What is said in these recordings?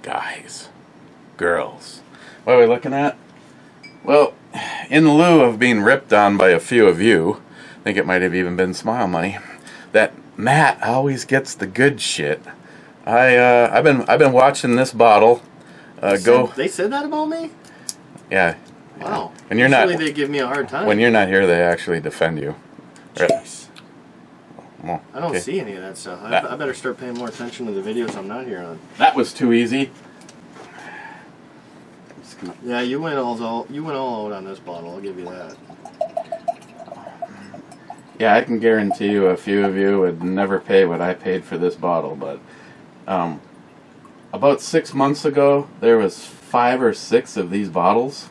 Guys, girls, what are we looking at? Well, in lieu of being ripped on by a few of you, I think it might have even been Smile Money, that Matt always gets the good shit. I've been watching this bottle go. They said that about me? Yeah. Wow. When you're Usually not, they give me a hard time. when you're not here, they actually defend you. Jeez. Well, I don't okay. see any of that stuff. I better start paying more attention to the videos I'm not here on. That was too easy. Yeah, you went all out on this bottle. I'll give you that. Yeah, I can guarantee you a few of you would never pay what I paid for this bottle, but about 6 months ago, there was 5 or 6 of these bottles,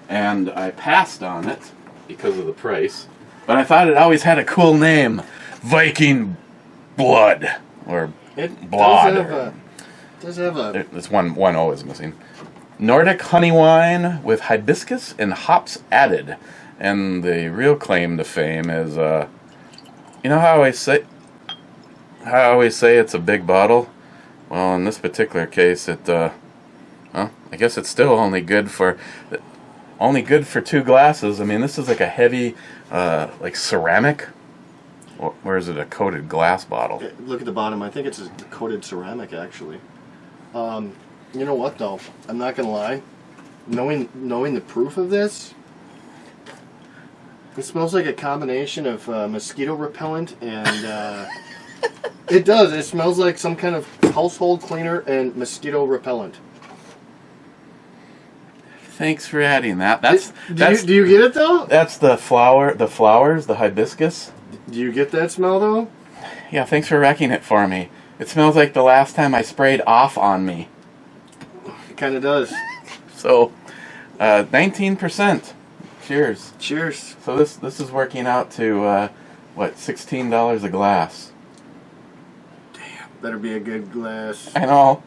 and I passed on it because of the price, but I thought it always had a cool name, Viking Blod, or Blod. Does have a... There's one O is missing. Nordic honey wine with hibiscus and hops added. And the real claim to fame is, you know how I always say it's a big bottle? Well, in this particular case, well, I guess it's still only good for 2 glasses. I mean, this is like a heavy, like ceramic, or is it a coated glass bottle? Look at the bottom. I think it's a coated ceramic, actually. You know what, though? I'm not gonna lie. Knowing the proof of this, it smells like a combination of mosquito repellent and it does. It smells like some kind of household cleaner and mosquito repellent. Thanks for adding that. Do you get it though? That's the flowers, the hibiscus. Do you get that smell though? Yeah, thanks for wrecking it for me. It smells like the last time I sprayed off on me. It kind of does. So, 19%. Cheers. Cheers. So this is working out to what, $16 a glass. Damn, better be a good glass. I know.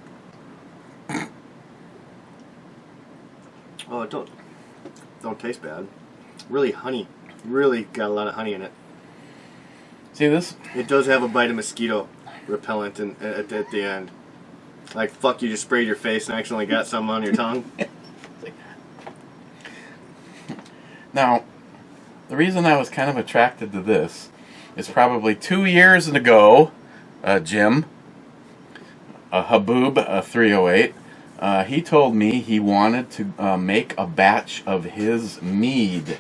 Oh, it don't taste bad. Really honey. Really got a lot of honey in it. See this? It does have a bite of mosquito repellent at the end. Like, fuck, you just sprayed your face and accidentally got some on your tongue. Now, the reason I was kind of attracted to this is probably 2 years ago, Jim, Haboob 308, he told me he wanted to make a batch of his mead.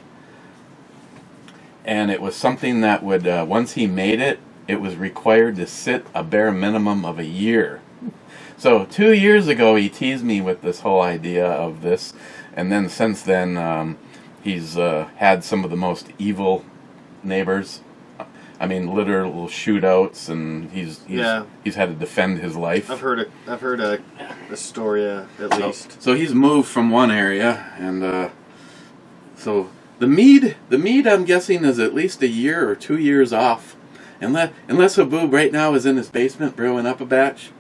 And it was something that would, once he made it, it was required to sit a bare minimum of a year. So 2 years ago, he teased me with this whole idea of this, and then since then, he's had some of the most evil neighbors. I mean, literal shootouts, and he's had to defend his life. I've heard a story at least. So he's moved from one area, and so the mead I'm guessing is at least a year or 2 years off, unless Haboob right now is in his basement brewing up a batch.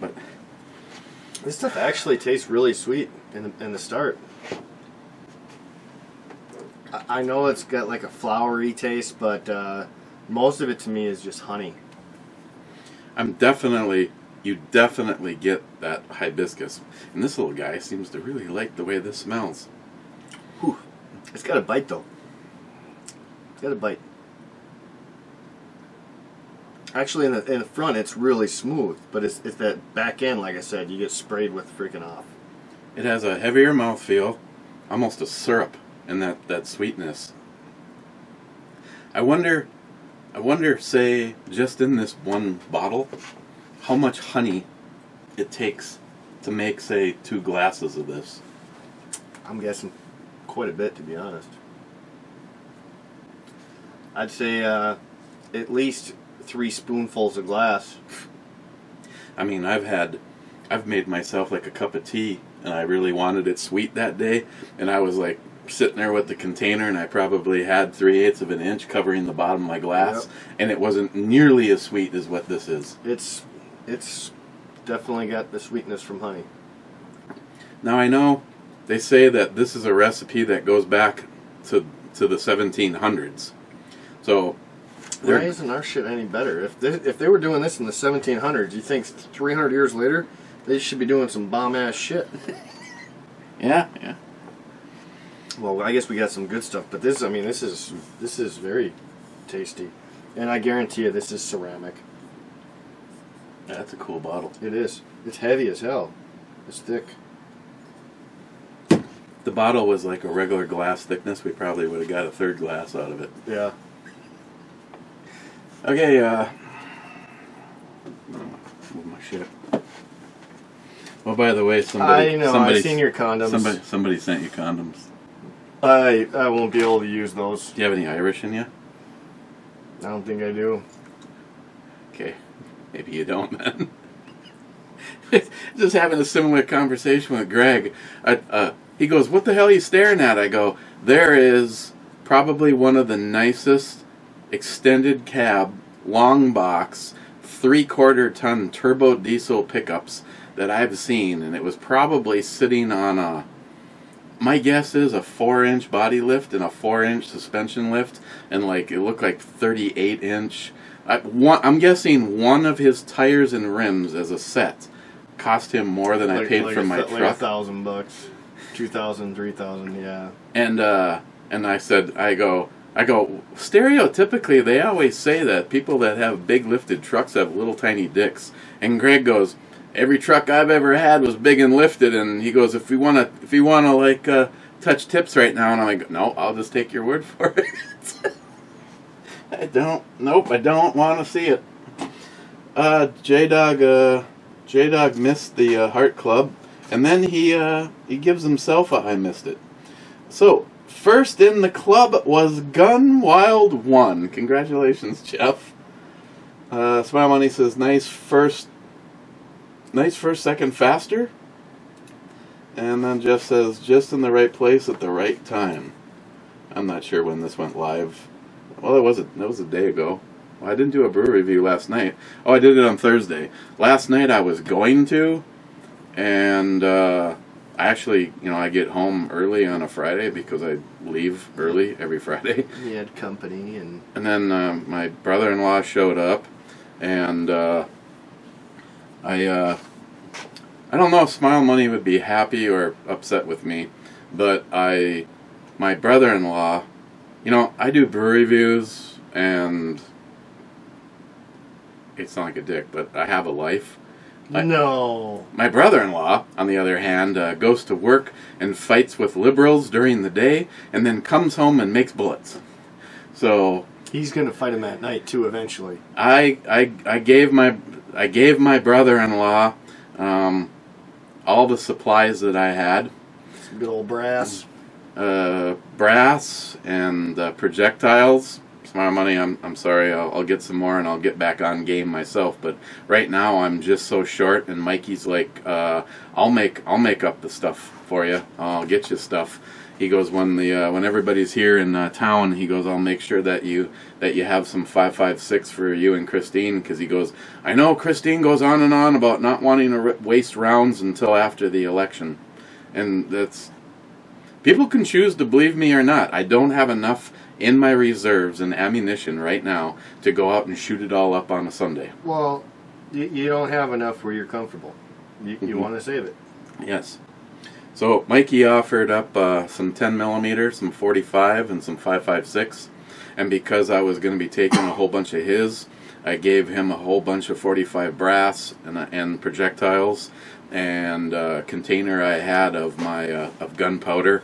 But this stuff actually tastes really sweet in the start. I know it's got like a flowery taste, but most of it to me is just honey. You definitely get that hibiscus. And this little guy seems to really like the way this smells. Whew. It's got a bite though. It's got a bite. Actually, in the front, it's really smooth, but it's that back end, like I said, you get sprayed with freaking off. It has a heavier mouthfeel, almost a syrup, and that sweetness. I wonder, say, just in this one bottle, how much honey it takes to make, say, 2 glasses of this. I'm guessing quite a bit, to be honest. I'd say at least 3 spoonfuls of glass. I mean, I've made myself like a cup of tea, and I really wanted it sweet that day, and I was like sitting there with the container, and I probably had 3/8 of an inch covering the bottom of my glass, and it wasn't nearly as sweet as what this is. It's definitely got the sweetness from honey. Now I know they say that this is a recipe that goes back to the 1700s. So why isn't our shit any better? If they were doing this in the 1700s, you think 300 years later they should be doing some bomb ass shit? Yeah. Well, I guess we got some good stuff, but this is very tasty, and I guarantee you this is ceramic. That's a cool bottle. It is. It's heavy as hell. It's thick. The bottle was like a regular glass thickness. We probably would have got a third glass out of it. Yeah. Okay, move my shit. Well, by the way, I know. I've seen your condoms. Somebody sent you condoms. I won't be able to use those. Do you have any Irish in you? I don't think I do. Okay, maybe you don't then. Just having a similar conversation with Greg. He goes, "What the hell are you staring at?" I go, "There is probably one of the nicest extended cab, long box, 3/4 ton turbo diesel pickups that I've seen, and it was probably sitting on my guess is a 4-inch body lift and a 4-inch suspension lift, and like it looked like 38-inch. I'm guessing one of his tires and rims as a set cost him more than I paid for my truck. Like $1,000, $2,000, $3,000, yeah. And I go, stereotypically they always say that people that have big lifted trucks have little tiny dicks. And Greg goes, every truck I've ever had was big and lifted. And he goes, if you wanna like touch tips right now, and I'm like, no, I'll just take your word for it. I don't want to see it. J-Dog missed the Heart Club, and then he gives himself a I missed it. So, first in the club was Gun Wild 1. Congratulations, Jeff. Smile Money says, nice first, second faster. And then Jeff says, just in the right place at the right time. I'm not sure when this went live. Well, that was a day ago. Well, I didn't do a brew review last night. Oh, I did it on Thursday. Last night I was going to, and I actually, I get home early on a Friday because I leave early every Friday. You had company, and then my brother-in-law showed up, and I don't know if Smile Money would be happy or upset with me, but my brother-in-law, I do brew reviews, and it's not like a dick, but I have a life. No. My brother-in-law, on the other hand, goes to work and fights with liberals during the day, and then comes home and makes bullets. So he's gonna fight him at night too, eventually. I gave my brother-in-law all the supplies that I had. Some good old brass. Brass and projectiles. Smile Money, I'm sorry, I'll get some more and I'll get back on game myself, but right now I'm just so short, and Mikey's like, I'll make up the stuff for you. I'll get you stuff. He goes, when everybody's here in town, he goes, I'll make sure that you have some 5.56 for you and Christine, because he goes, I know Christine goes on and on about not wanting to waste rounds until after the election, and that's, people can choose to believe me or not. I don't have enough in my reserves and ammunition right now to go out and shoot it all up on a Sunday. Well, you don't have enough where you're comfortable. You want to save it. Yes. So Mikey offered up some 10 millimeters, some 45, and some 5.56, and because I was going to be taking a whole bunch of his, I gave him a whole bunch of 45 brass and projectiles, and a container I had of my of gunpowder.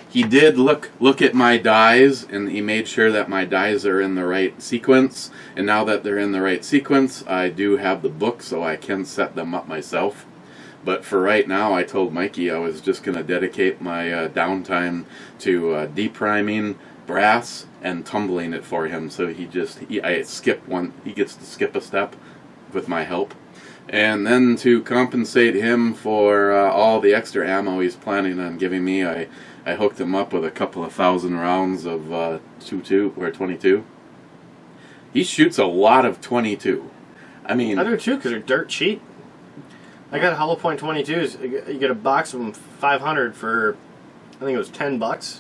He did look at my dies, and he made sure that my dies are in the right sequence. And now that they're in the right sequence, I do have the book, so I can set them up myself. But for right now, I told Mikey I was just going to dedicate my downtime to depriming brass and tumbling it for him. So I skipped one. He gets to skip a step with my help. And then to compensate him for all the extra ammo he's planning on giving me, I hooked him up with a couple of 1,000 rounds of 22. He shoots a lot of 22. I mean, I do too, because they're dirt cheap. I got Hollow Point 22s. You get a box of them, 500 for, I think it was $10.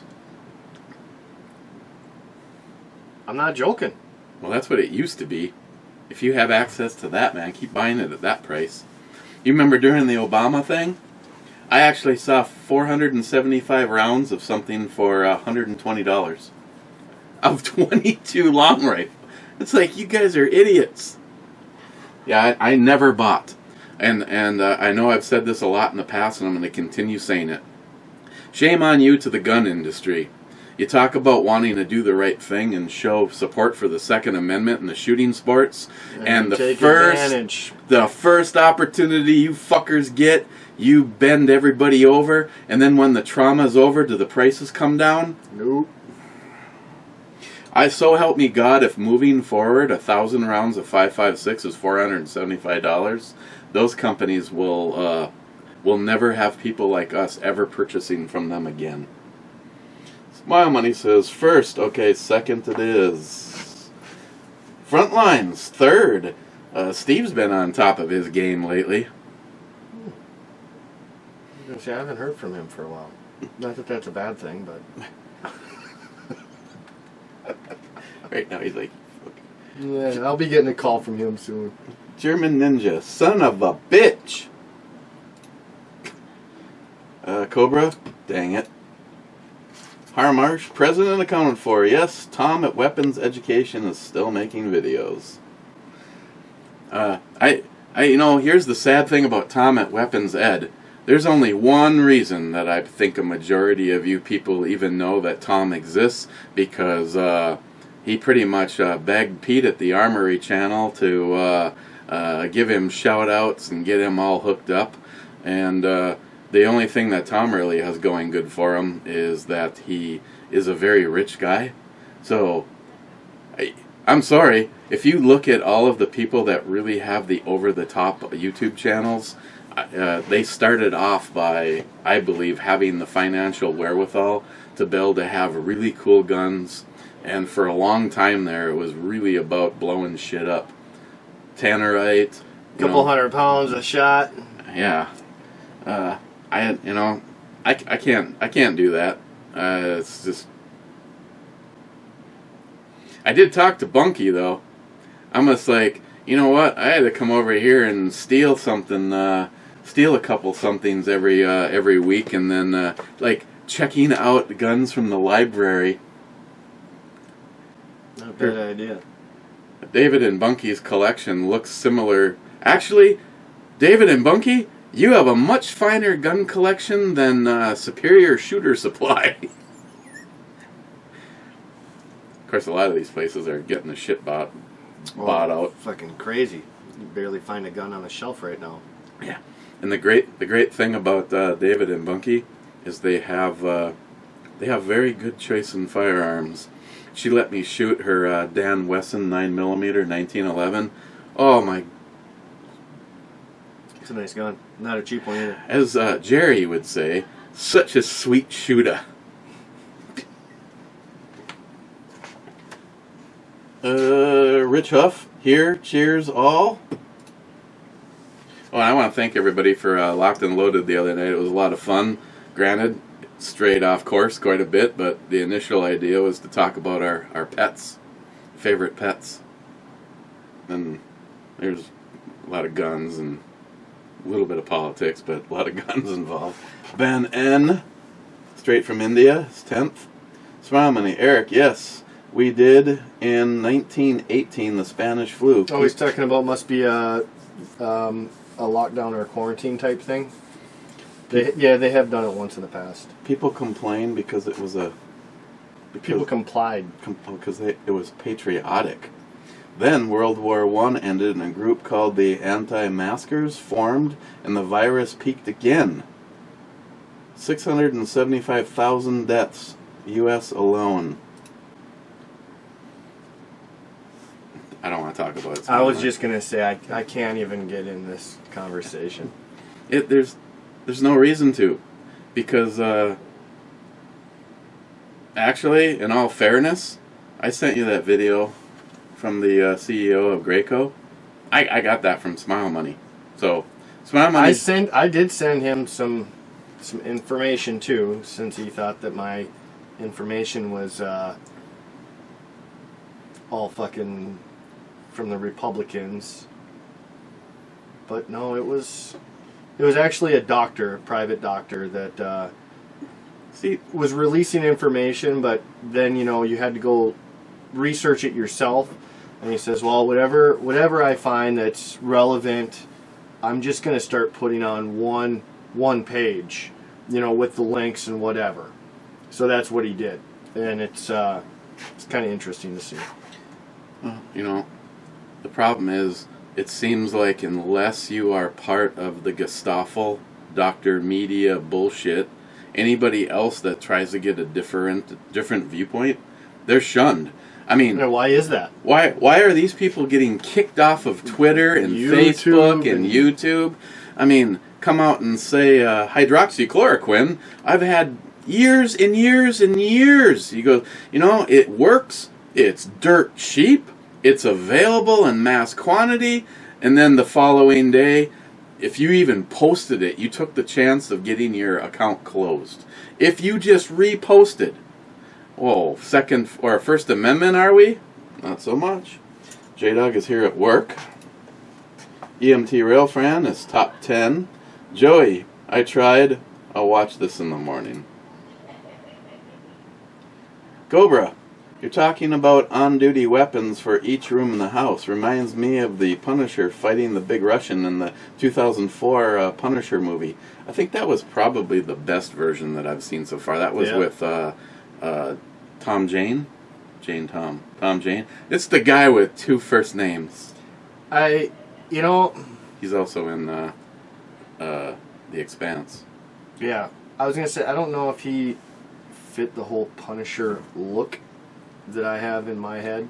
I'm not joking. Well, that's what it used to be. If you have access to that, man, keep buying it at that price. You remember during the Obama thing? I actually saw 475 rounds of something for $120 of 22 long rifle. It's like, you guys are idiots. Yeah, I never bought. And I know I've said this a lot in the past, and I'm going to continue saying it. Shame on you to the gun industry. You talk about wanting to do the right thing and show support for the Second Amendment and the shooting sports, and the first opportunity you fuckers get, you bend everybody over, and then when the trauma's over, do the prices come down? Nope. So help me God, if moving forward 1,000 rounds of 5.56 is $475, those companies will never have people like us ever purchasing from them again. Smile Money says first, okay, second it is. Frontlines, third. Steve's been on top of his game lately. See, I haven't heard from him for a while. Not that that's a bad thing, but... Right now he's like... Yeah, I'll be getting a call from him soon. German Ninja, son of a bitch! Cobra, dang it. Harmarsh, president accounted for. Yes, Tom at Weapons Education is still making videos. Here's the sad thing about Tom at Weapons Ed. There's only one reason that I think a majority of you people even know that Tom exists, because he pretty much begged Pete at the Armory channel to give him shout-outs and get him all hooked up. And the only thing that Tom really has going good for him is that he is a very rich guy. So, I'm sorry, if you look at all of the people that really have the over-the-top YouTube channels, they started off by, I believe, having the financial wherewithal to be able to have really cool guns. And for a long time there, it was really about blowing shit up. Tannerite. Couple 100 pounds a shot. Yeah. I can't do that. It's just. I did talk to Bunky though. I'm just like, you know what? I had to come over here and steal something, steal a couple somethings every week, and then like checking out guns from the library. Not a bad idea. David and Bunky's collection looks similar. Actually, David and Bunky, you have a much finer gun collection than Superior Shooter Supply. Of course, a lot of these places are getting the shit bought out. Fucking crazy. You barely find a gun on the shelf right now. Yeah, and the great thing about David and Bunky is they have very good choice in firearms. She let me shoot her Dan Wesson 9mm 1911. Oh my! It's a nice gun. Not a cheap one either. As Jerry would say, such a sweet shooter. Rich Huff here. Cheers all. Oh, I want to thank everybody for Locked and Loaded the other night. It was a lot of fun. Granted, strayed off course quite a bit, but the initial idea was to talk about our pets, favorite pets. And there's a lot of guns and a little bit of politics, but a lot of guns involved. Ben N, straight from India, his 10th. Smile Money, Eric, yes, we did in 1918 the Spanish flu. Oh, he's talking about must be a lockdown or a quarantine type thing. They have done it once in the past. People complain because it was people complied. Because it was patriotic. Then World War I ended and a group called the Anti-Maskers formed, and the virus peaked again. 675,000 deaths, U.S. alone. I don't want to talk about it. I was just going to say, I can't even get in this conversation. There's no reason to. Because, actually, in all fairness, I sent you that video from the CEO of Graco. I got that from Smile Money. So I did send him some information too, since he thought that my information was all fucking from the Republicans. But no, it was actually a private doctor that was releasing information, but then you had to go research it yourself. And he says, well, whatever I find that's relevant, I'm just going to start putting on one page, with the links and whatever. So that's what he did, and it's kind of interesting to see. Well, the problem is, it seems like unless you are part of the Gestapo, Dr. Media bullshit, anybody else that tries to get a different viewpoint, they're shunned. I mean, why is that? Why are these people getting kicked off of Twitter and Facebook and YouTube? I mean, come out and say hydroxychloroquine. I've had years and years and years. You go, it works. It's dirt cheap. It's available in mass quantity. And then the following day, if you even posted it, you took the chance of getting your account closed. If you just reposted, Second or First Amendment, are we? Not so much. J-Dog is here at work. EMT Railfran is top 10. Joey, I tried. I'll watch this in the morning. Cobra, you're talking about on-duty weapons for each room in the house. Reminds me of the Punisher fighting the Big Russian in the 2004 Punisher movie. I think that was probably the best version that I've seen so far. That was with Tom Jane. Tom Jane. It's the guy with two first names. He's also in The Expanse. Yeah. I was going to say, I don't know if he fit the whole Punisher look that I have in my head,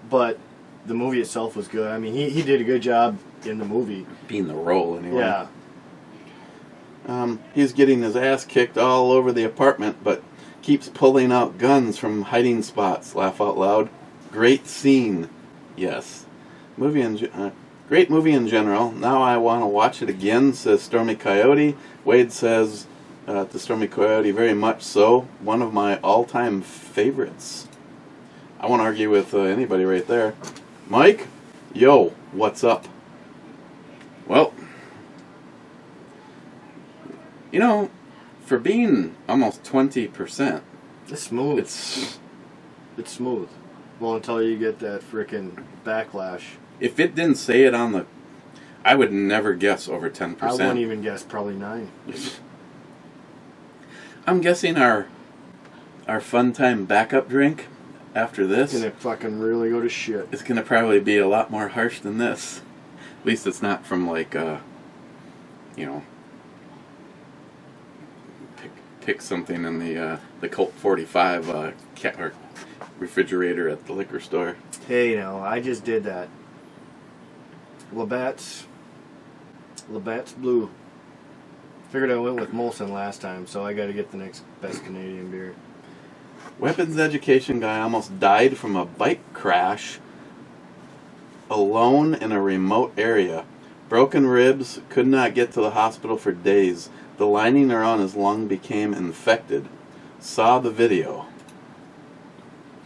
but the movie itself was good. I mean, he did a good job in the movie. Being the role, anyway. Yeah. He's getting his ass kicked all over the apartment, but keeps pulling out guns from hiding spots. Laugh out loud. Great scene. Yes. Great movie in general. Now I want to watch it again, says Stormy Coyote. Wade says to Stormy Coyote, very much so. One of my all-time favorites. I won't argue with anybody right there. Mike? Yo, what's up? Well, for being almost 20%, it's smooth. It's smooth. Well, until you get that freaking backlash. If it didn't say it on the... I would never guess over 10%. I wouldn't even guess probably 9. I'm guessing our fun time backup drink after this... It's going to fucking really go to shit. It's going to probably be a lot more harsh than this. At least it's not from pick something in the Colt 45 or refrigerator at the liquor store. Hey, I just did that. Labatt's Blue. Figured I went with Molson last time, so I got to get the next best Canadian beer. Weapons education guy almost died from a bike crash alone in a remote area. Broken ribs, could not get to the hospital for days. The lining around his lung became infected. Saw the video.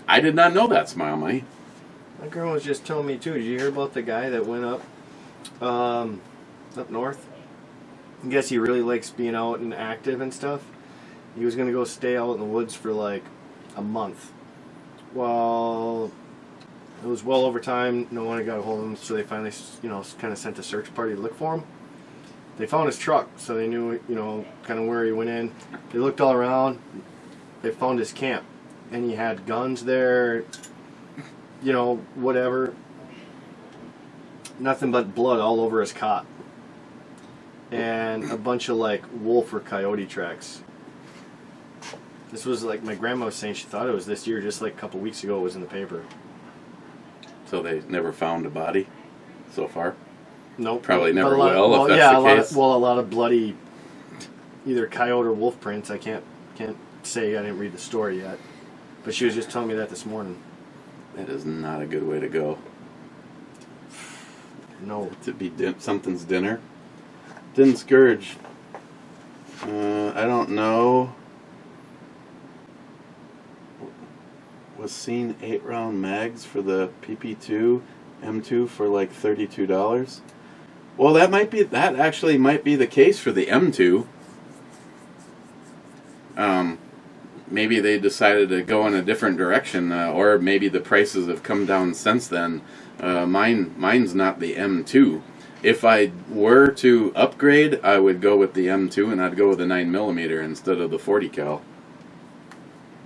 I did not know that, Smile Money. My girl was just telling me too. Did you hear about the guy that went up north? I guess he really likes being out and active and stuff. He was going to go stay out in the woods for like a month. Well, it was well over time. No one had got a hold of him, so they finally, kind of sent a search party to look for him. They found his truck, so they knew, kind of where he went in. They looked all around. They found his camp, and he had guns there, whatever. Nothing but blood all over his cot. And a bunch of, wolf or coyote tracks. This was, my grandma was saying she thought it was this year, just a couple weeks ago it was in the paper. So they never found a body so far? Nope. Probably never will, if that's the case. A lot of bloody either coyote or wolf prints. I can't say, I didn't read the story yet. But she was just telling me that this morning. That is not a good way to go. No. To be something's dinner. Didn't Scourge. I don't know. Was seen 8-round mags for the PP2 M2 for like $32. Well, that actually might be the case for the M2. Maybe they decided to go in a different direction, or maybe the prices have come down since then. Mine's not the M2. If I were to upgrade, I would go with the M2, and I'd go with the 9mm instead of the 40 cal.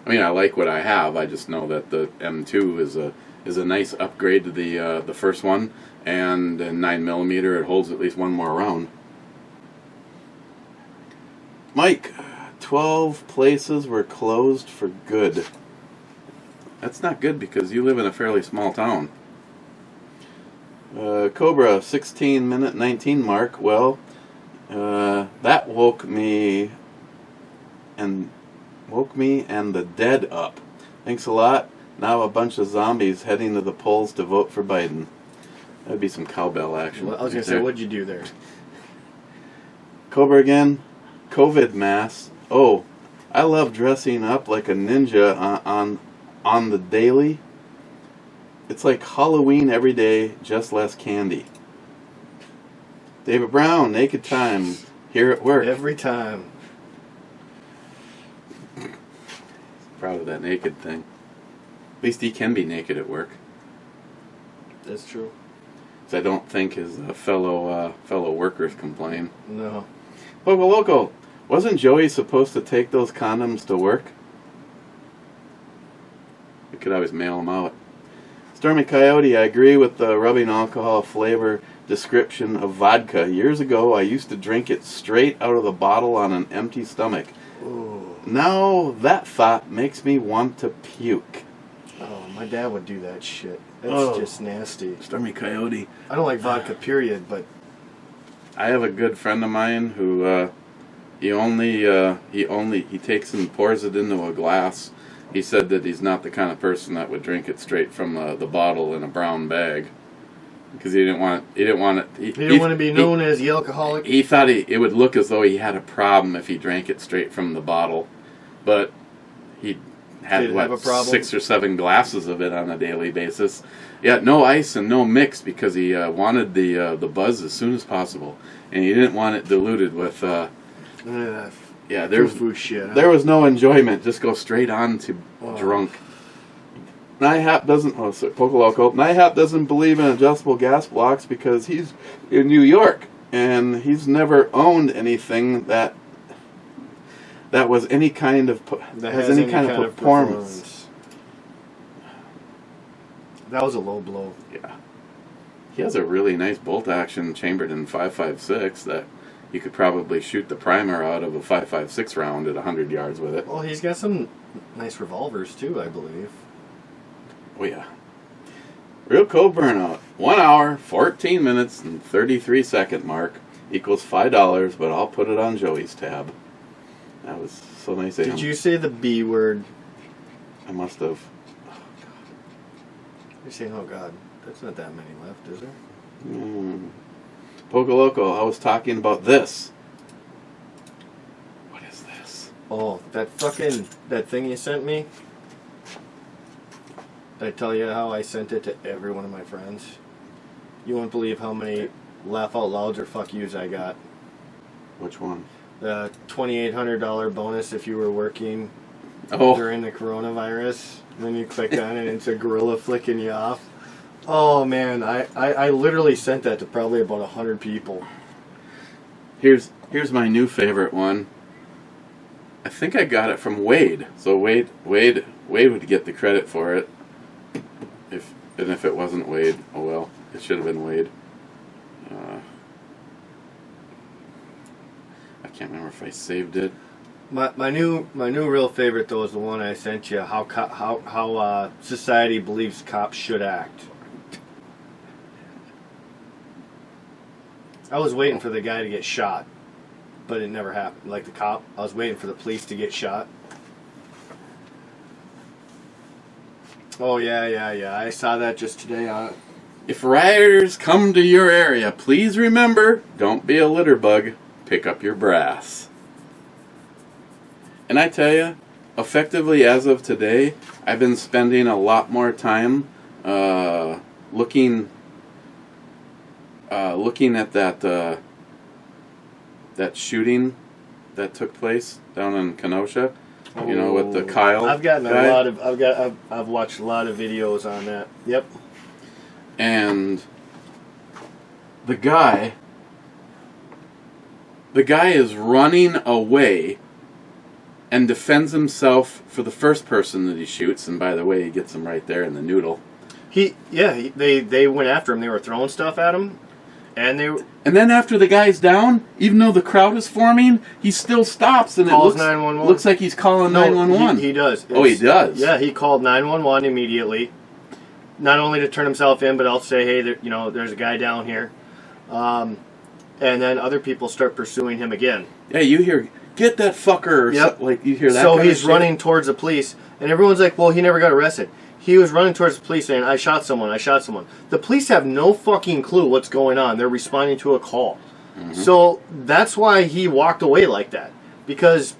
I mean, I like what I have. I just know that the M2 is a nice upgrade to the first one, and in 9mm it holds at least one more round. Mike, 12 places were closed for good. That's not good because you live in a fairly small town. Cobra, 16-minute 19 mark. Well, that woke me and the dead up. Thanks a lot. Now a bunch of zombies heading to the polls to vote for Biden. That'd be some cowbell action. Well, I was going to say, what'd you do there? Cobra again. COVID mass. Oh, I love dressing up like a ninja on the daily. It's like Halloween every day, just less candy. David Brown, naked time, here at work. Every time. Proud of that naked thing. At least he can be naked at work. That's true. So I don't think his fellow workers complain. No. Local. Wasn't Joey supposed to take those condoms to work? We could always mail them out. Stormy Coyote, I agree with the rubbing alcohol flavor description of vodka. Years ago, I used to drink it straight out of the bottle on an empty stomach. Ooh. Now that thought makes me want to puke. Oh, my dad would do that shit. That's just nasty. Stormy Coyote. I don't like vodka, period, but... I have a good friend of mine who, he takes and pours it into a glass. He said that he's not the kind of person that would drink it straight from the bottle in a brown bag, because he didn't want it. He didn't want to be known as the alcoholic. He thought it would look as though he had a problem if he drank it straight from the bottle, but he had 6 or 7 glasses of it on a daily basis. Yeah, no ice and no mix, because he wanted the buzz as soon as possible, and he didn't want it diluted with. There was no enjoyment. Just go straight on to drunk. Nihap doesn't believe in adjustable gas blocks because he's in New York and he's never owned anything that was any kind of performance. That was a low blow. Yeah, he has a really nice bolt action chambered in 5.56 that. You could probably shoot the primer out of a 5.56 round at 100 yards with it. Well, he's got some nice revolvers too, I believe. Oh yeah. Real cold burnout. 1 hour, 14 minutes, and 33 second mark equals $5, but I'll put it on Joey's tab. That was so nice of him. Did you say the B word? I must have. Oh God. You're saying, oh God. That's not that many left, is there? Pocoloco, I was talking about this. What is this? Oh, that thing you sent me? Did I tell you how I sent it to every one of my friends? You won't believe how many laugh out louds or fuck yous I got. Which one? The $2,800 bonus if you were working during the coronavirus. And then you click on it and it's a gorilla flicking you off. Oh man, I literally sent that to probably about 100 people. Here's my new favorite one. I think I got it from Wade. So Wade would get the credit for it. If it wasn't Wade, oh well, it should have been Wade. I can't remember if I saved it. My new real favorite though is the one I sent you. How society believes cops should act. I was waiting for the guy to get shot, but it never happened. Like the cop, I was waiting for the police to get shot. Oh yeah. I saw that just today If rioters come to your area, please remember, don't be a litter bug. Pick up your brass. And I tell you, effectively as of today, I've been spending a lot more time looking at that shooting that took place down in Kenosha. You know, with the Kyle. I've gotten guy. a lot of. I've watched a lot of videos on that. Yep. And the guy is running away and defends himself for the first person that he shoots. And by the way, he gets him right there in the noodle. They went after him. They were throwing stuff at him, and then after the guy's down, even though the crowd is forming, he still stops and calls 911. Looks like he's calling 911. He does. He does. Yeah, he called 911 immediately. Not only to turn himself in, but also say, hey, there's a guy down here. And then other people start pursuing him again. Yeah, you hear, get that fucker, or yep. like you hear that. So kind he's of running towards the police, and everyone's like, well, he never got arrested. He was running towards the police saying, I shot someone. The police have no fucking clue what's going on. They're responding to a call. Mm-hmm. So that's why he walked away like that. Because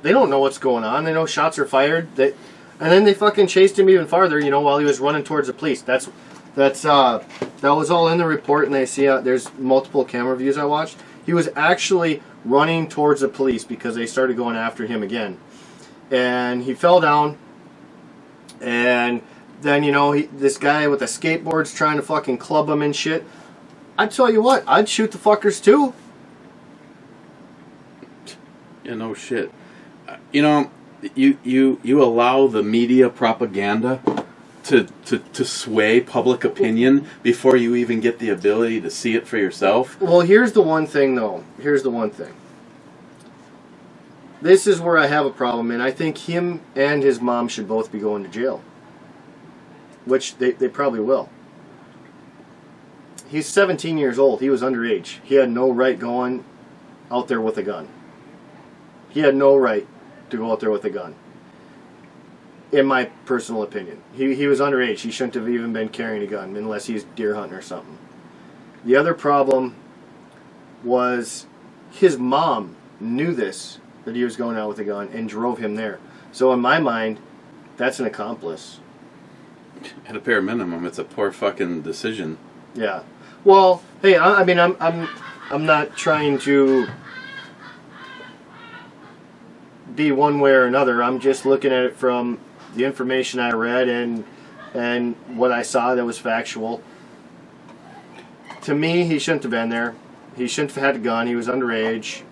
they don't know what's going on. They know shots are fired. And then they fucking chased him even farther, while he was running towards the police. That was all in the report, and they see there's multiple camera views I watched. He was actually running towards the police because they started going after him again. And he fell down, and then, this guy with the skateboard's trying to fucking club him and shit. I'd tell you what, I'd shoot the fuckers too. Yeah, no shit. You allow the media propaganda to sway public opinion before you even get the ability to see it for yourself. Well, here's the one thing, though. This is where I have a problem, and I think him and his mom should both be going to jail. Which they probably will. He's 17 years old. He was underage. He had no right going out there with a gun. He had no right to go out there with a gun. In my personal opinion. He was underage. He shouldn't have even been carrying a gun unless he's deer hunting or something. The other problem was his mom knew this, that he was going out with a gun, and drove him there. So in my mind, that's an accomplice. At a bare minimum, it's a poor fucking decision. Yeah. Well, hey, I'm not trying to be one way or another. I'm just looking at it from the information I read and what I saw that was factual. To me, he shouldn't have been there. He shouldn't have had a gun. He was underage.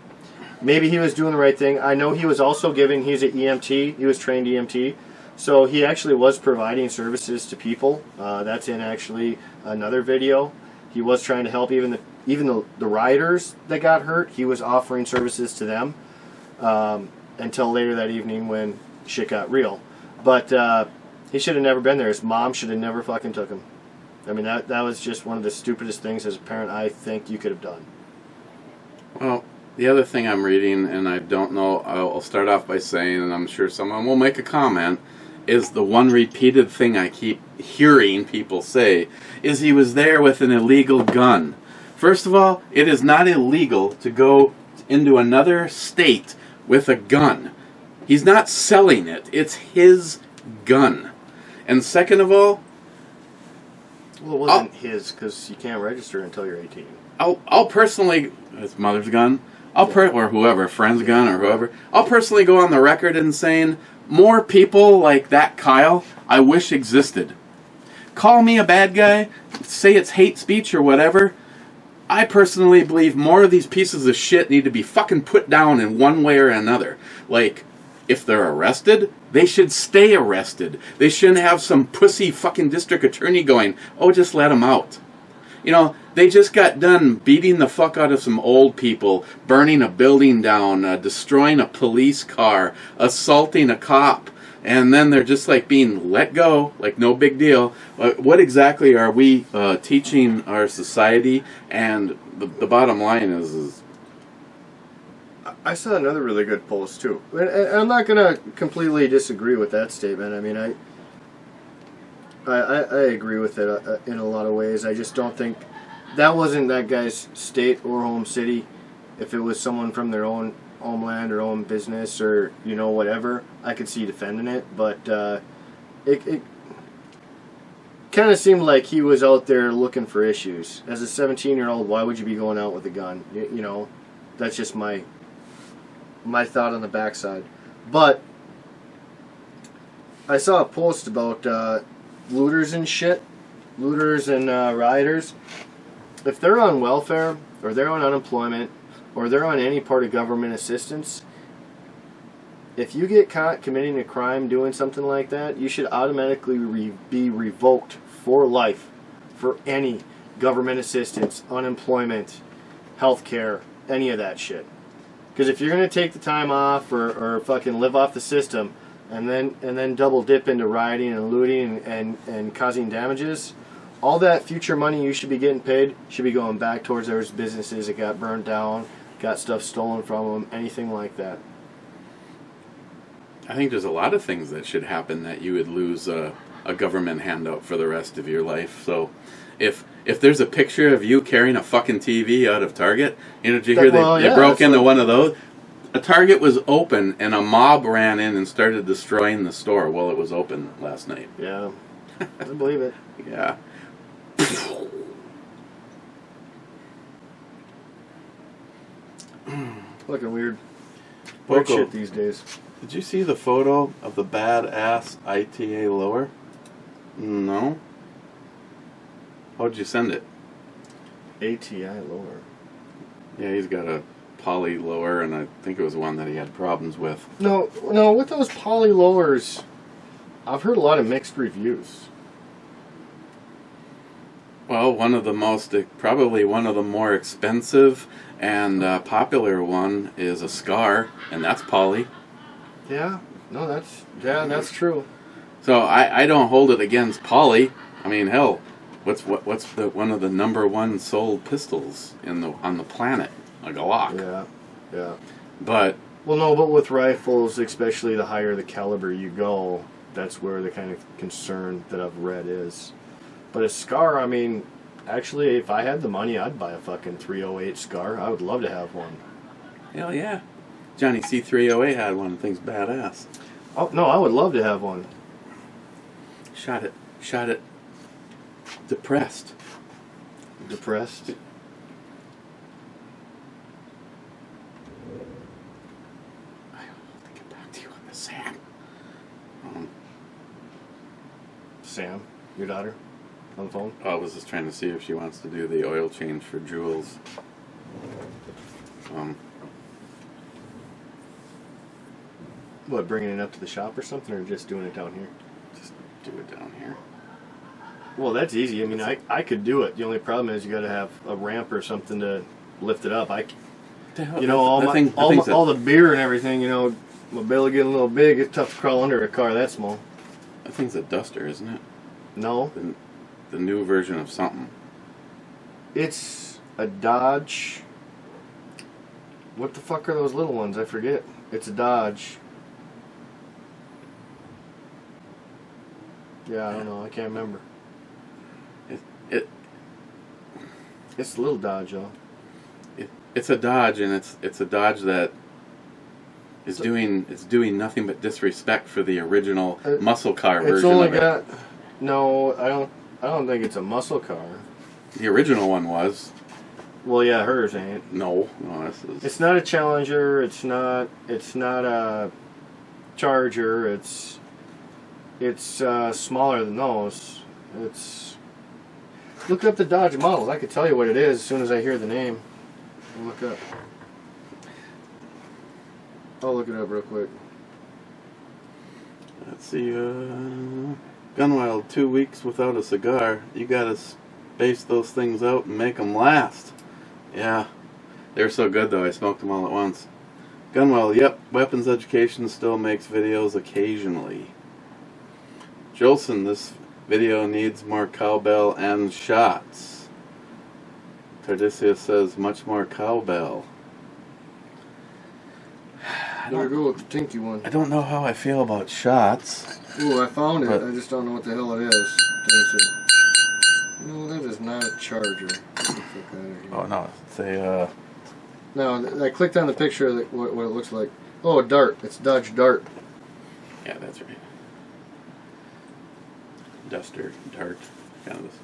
Maybe he was doing the right thing. I know he was also he's an EMT. He was trained EMT. So he actually was providing services to people. That's in actually another video. He was trying to help even the rioters that got hurt. He was offering services to them until later that evening when shit got real. But he should have never been there. His mom should have never fucking took him. I mean, that was just one of the stupidest things as a parent I think you could have done. Well, the other thing I'm reading, and I don't know, I'll start off by saying, and I'm sure someone will make a comment, is the one repeated thing I keep hearing people say, is he was there with an illegal gun. First of all, it is not illegal to go into another state with a gun. He's not selling it. It's his gun. And second of all... Well, it wasn't his, because you can't register until you're 18. I'll personally... His mother's gun. Or whoever, friend's gun or whoever. I'll personally go on the record in saying, more people like that Kyle, I wish existed. Call me a bad guy, say it's hate speech or whatever. I personally believe more of these pieces of shit need to be fucking put down in one way or another. Like, if they're arrested, they should stay arrested. They shouldn't have some pussy fucking district attorney going, oh, just let them out. They just got done beating the fuck out of some old people, burning a building down, destroying a police car, assaulting a cop, and then they're just like being let go, like no big deal. What exactly are we teaching our society? And the bottom line is I saw another really good post too, and I'm not going to completely disagree with that statement. I mean, I agree with it in a lot of ways. I just don't think that wasn't that guy's state or home city. If it was someone from their own homeland or own business or, you know, whatever, I could see defending it. But it kind of seemed like he was out there looking for issues. As a 17-year-old, why would you be going out with a gun? You know, that's just my thought on the backside. But I saw a post about looters and shit, looters and rioters. If they're on welfare, or they're on unemployment, or they're on any part of government assistance, if you get caught committing a crime doing something like that, you should automatically be revoked for life for any government assistance, unemployment, health care, any of that shit. Because if you're going to take the time off or fucking live off the system, and then double dip into rioting and looting and causing damages, all that future money you should be getting paid should be going back towards those businesses that got burned down, got stuff stolen from them, anything like that. I think there's a lot of things that should happen that you would lose a government handout for the rest of your life. So if there's a picture of you carrying a fucking TV out of Target, you know, did you hear they broke into one of those? A Target was open and a mob ran in and started destroying the store while it was open last night. Yeah, I believe it. Yeah. Looking weird. Weird shit these days. Did you see the photo of the badass ITA lower? No. How'd you send it? ATI lower. Yeah, he's got a poly lower, and I think it was one that he had problems with. No, with those poly lowers, I've heard a lot of mixed reviews. Well, probably one of the more expensive and popular one is a Scar, and that's poly. Yeah, no, that's true. So I don't hold it against poly. I mean, hell, what's one of the number one sold pistols on the planet? A Glock. Yeah. But with rifles, especially the higher the caliber you go, that's where the kind of concern that I've read is. But a Scar, I mean, actually, if I had the money, I'd buy a fucking 308 Scar. I would love to have one. Hell yeah. Johnny C308 had one. The thing's badass. Oh, no, I would love to have one. Shot it. Depressed. Depressed? I'll get back to you on this, Sam. Sam, your daughter, on the phone? I was just trying to see if she wants to do the oil change for Jules. What, bringing it up to the shop or something, or just doing it down here? Just do it down here. Well, that's easy. I mean, I could do it. The only problem is you got to have a ramp or something to lift it up. All the beer and everything, you know, my belly getting a little big. It's tough to crawl under a car that small. That thing's a Duster, isn't it? No. The new version of something. It's a Dodge. What the fuck are those little ones? I forget. It's a Dodge. Yeah, I don't know. I can't remember. It's a little Dodge, though. It's a Dodge, and it's a Dodge that is doing nothing but disrespect for the original muscle car version. It's only got. No, I don't think it's a muscle car. The original one was. Well, yeah, hers ain't. No, this is. It's not a Challenger. It's not a Charger. It's smaller than those. Look up the Dodge models. I could tell you what it is as soon as I hear the name. Look up. I'll look it up real quick. Let's see. Gunwild, 2 weeks without a cigar. You gotta space those things out and make them last. Yeah. They're so good, though. I smoked them all at once. Gunwild, yep. Weapons Education still makes videos occasionally. Jolson, this video needs more cowbell and shots. Tardisia says much more cowbell. Better go with the tinky one. I don't know how I feel about shots. Ooh, I found it. I just don't know what the hell it is. No, that is not a charger. Oh no, it's a. No, I clicked on the picture of what it looks like. Oh, a dart. It's Dodge Dart. Yeah, that's right. Duster, dart, kind of this.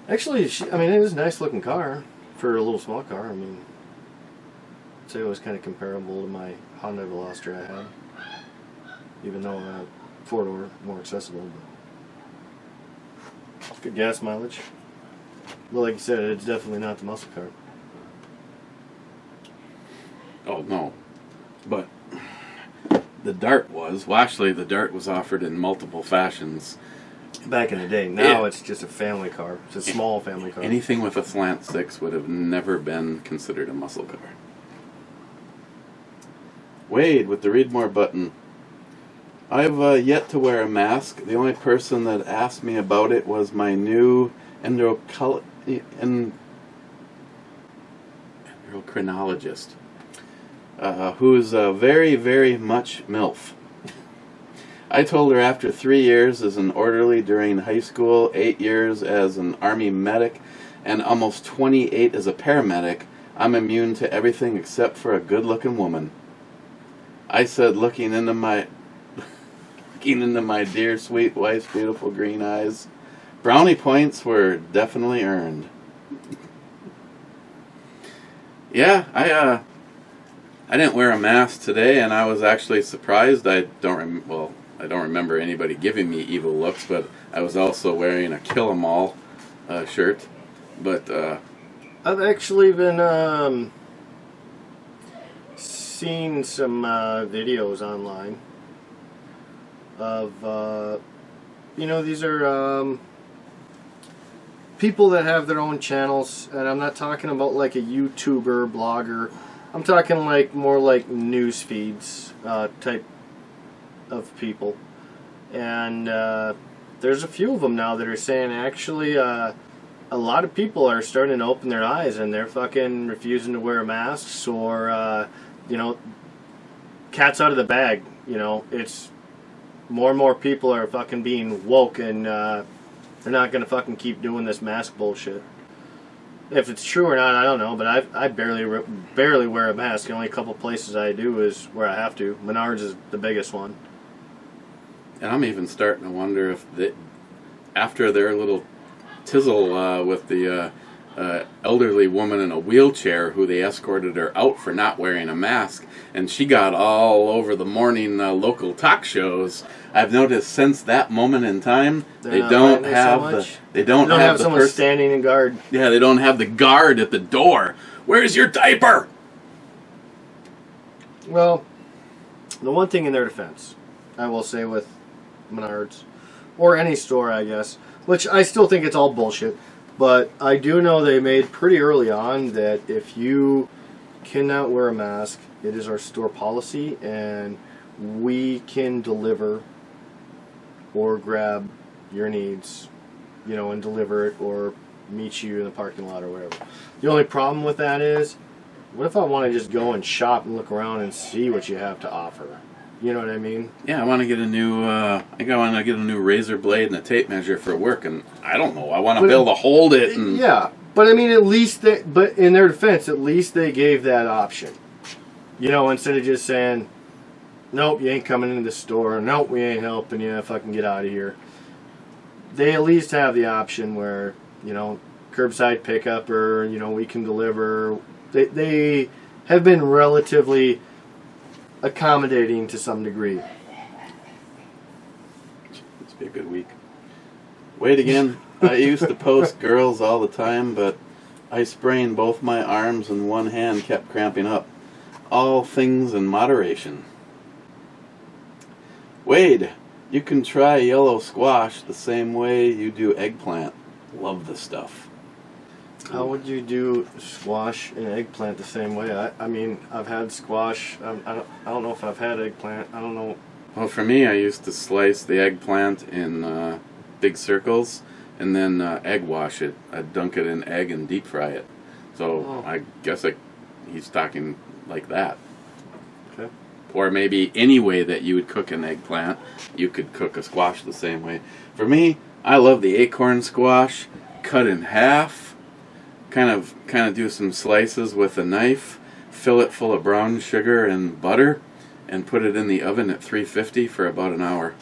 Actually, I mean, it is a nice looking car for a little small car. I mean, I'd say it was kind of comparable to my Honda Veloster I had, even though four-door more accessible. But good gas mileage. Well, like you said, it's definitely not the muscle car. Oh no, but the Dart was. Well, actually, the Dart was offered in multiple fashions. Back in the day. Now it's just a family car. It's a small family car. Anything with a slant six would have never been considered a muscle car. Wade with the read more button. I've yet to wear a mask. The only person that asked me about it was my new endocrinologist, who's very, very much MILF. I told her after 3 years as an orderly during high school, 8 years as an Army medic, and almost 28 as a paramedic, I'm immune to everything except for a good-looking woman. I said, looking into my dear sweet wife's beautiful green eyes, brownie points were definitely earned. Yeah, I didn't wear a mask today, and I was actually surprised. I don't remember anybody giving me evil looks, but I was also wearing a Kill 'Em All shirt. But I've actually been seeing some videos online of these are people that have their own channels, and I'm not talking about like a YouTuber, blogger. I'm talking like more like news feeds type of people, and there's a few of them now that are saying actually a lot of people are starting to open their eyes and they're fucking refusing to wear masks, or cat's out of the bag. It's more and more people are fucking being woke, and they're not gonna fucking keep doing this mask bullshit. If it's true or not, I don't know, but I barely wear a mask. The only couple places I do is where I have to. Menards is the biggest one. And I'm even starting to wonder if after their little tizzle with the elderly woman in a wheelchair who they escorted her out for not wearing a mask, and she got all over the morning local talk shows. I've noticed since that moment in time, they don't have someone standing in guard. Yeah, they don't have the guard at the door. Where's your diaper? Well, the one thing in their defense, I will say with Menards, or any store, I guess, which I still think it's all bullshit, but I do know they made pretty early on that if you cannot wear a mask, it is our store policy, and we can deliver or grab your needs, and deliver it or meet you in the parking lot or whatever. The only problem with that is, what if I want to just go and shop and look around and see what you have to offer? You know what I mean? Yeah, I want to get a new. I think I want to get a new razor blade and a tape measure for work, and I don't know. I want to be able to hold it. And yeah, but I mean, at least but in their defense, at least they gave that option. Instead of just saying, "Nope, you ain't coming into the store. Nope, we ain't helping you. Fucking get out of here." They at least have the option where curbside pickup, or we can deliver. They have been relatively accommodating to some degree. It's be a good week. Wait again. I used to post girls all the time, but I sprained both my arms and one hand kept cramping up. All things in moderation. Wade, you can try yellow squash the same way you do eggplant. Love the stuff. How would you do squash and eggplant the same way? I mean, I've had squash. I don't know if I've had eggplant. I don't know. Well, for me, I used to slice the eggplant in big circles and then egg wash it. I'd dunk it in egg and deep fry it. So I guess he's talking like that. Okay. Or maybe any way that you would cook an eggplant, you could cook a squash the same way. For me, I love the acorn squash, cut in half, kind of do some slices with a knife, fill it full of brown sugar and butter, and put it in the oven at 350 for about an hour.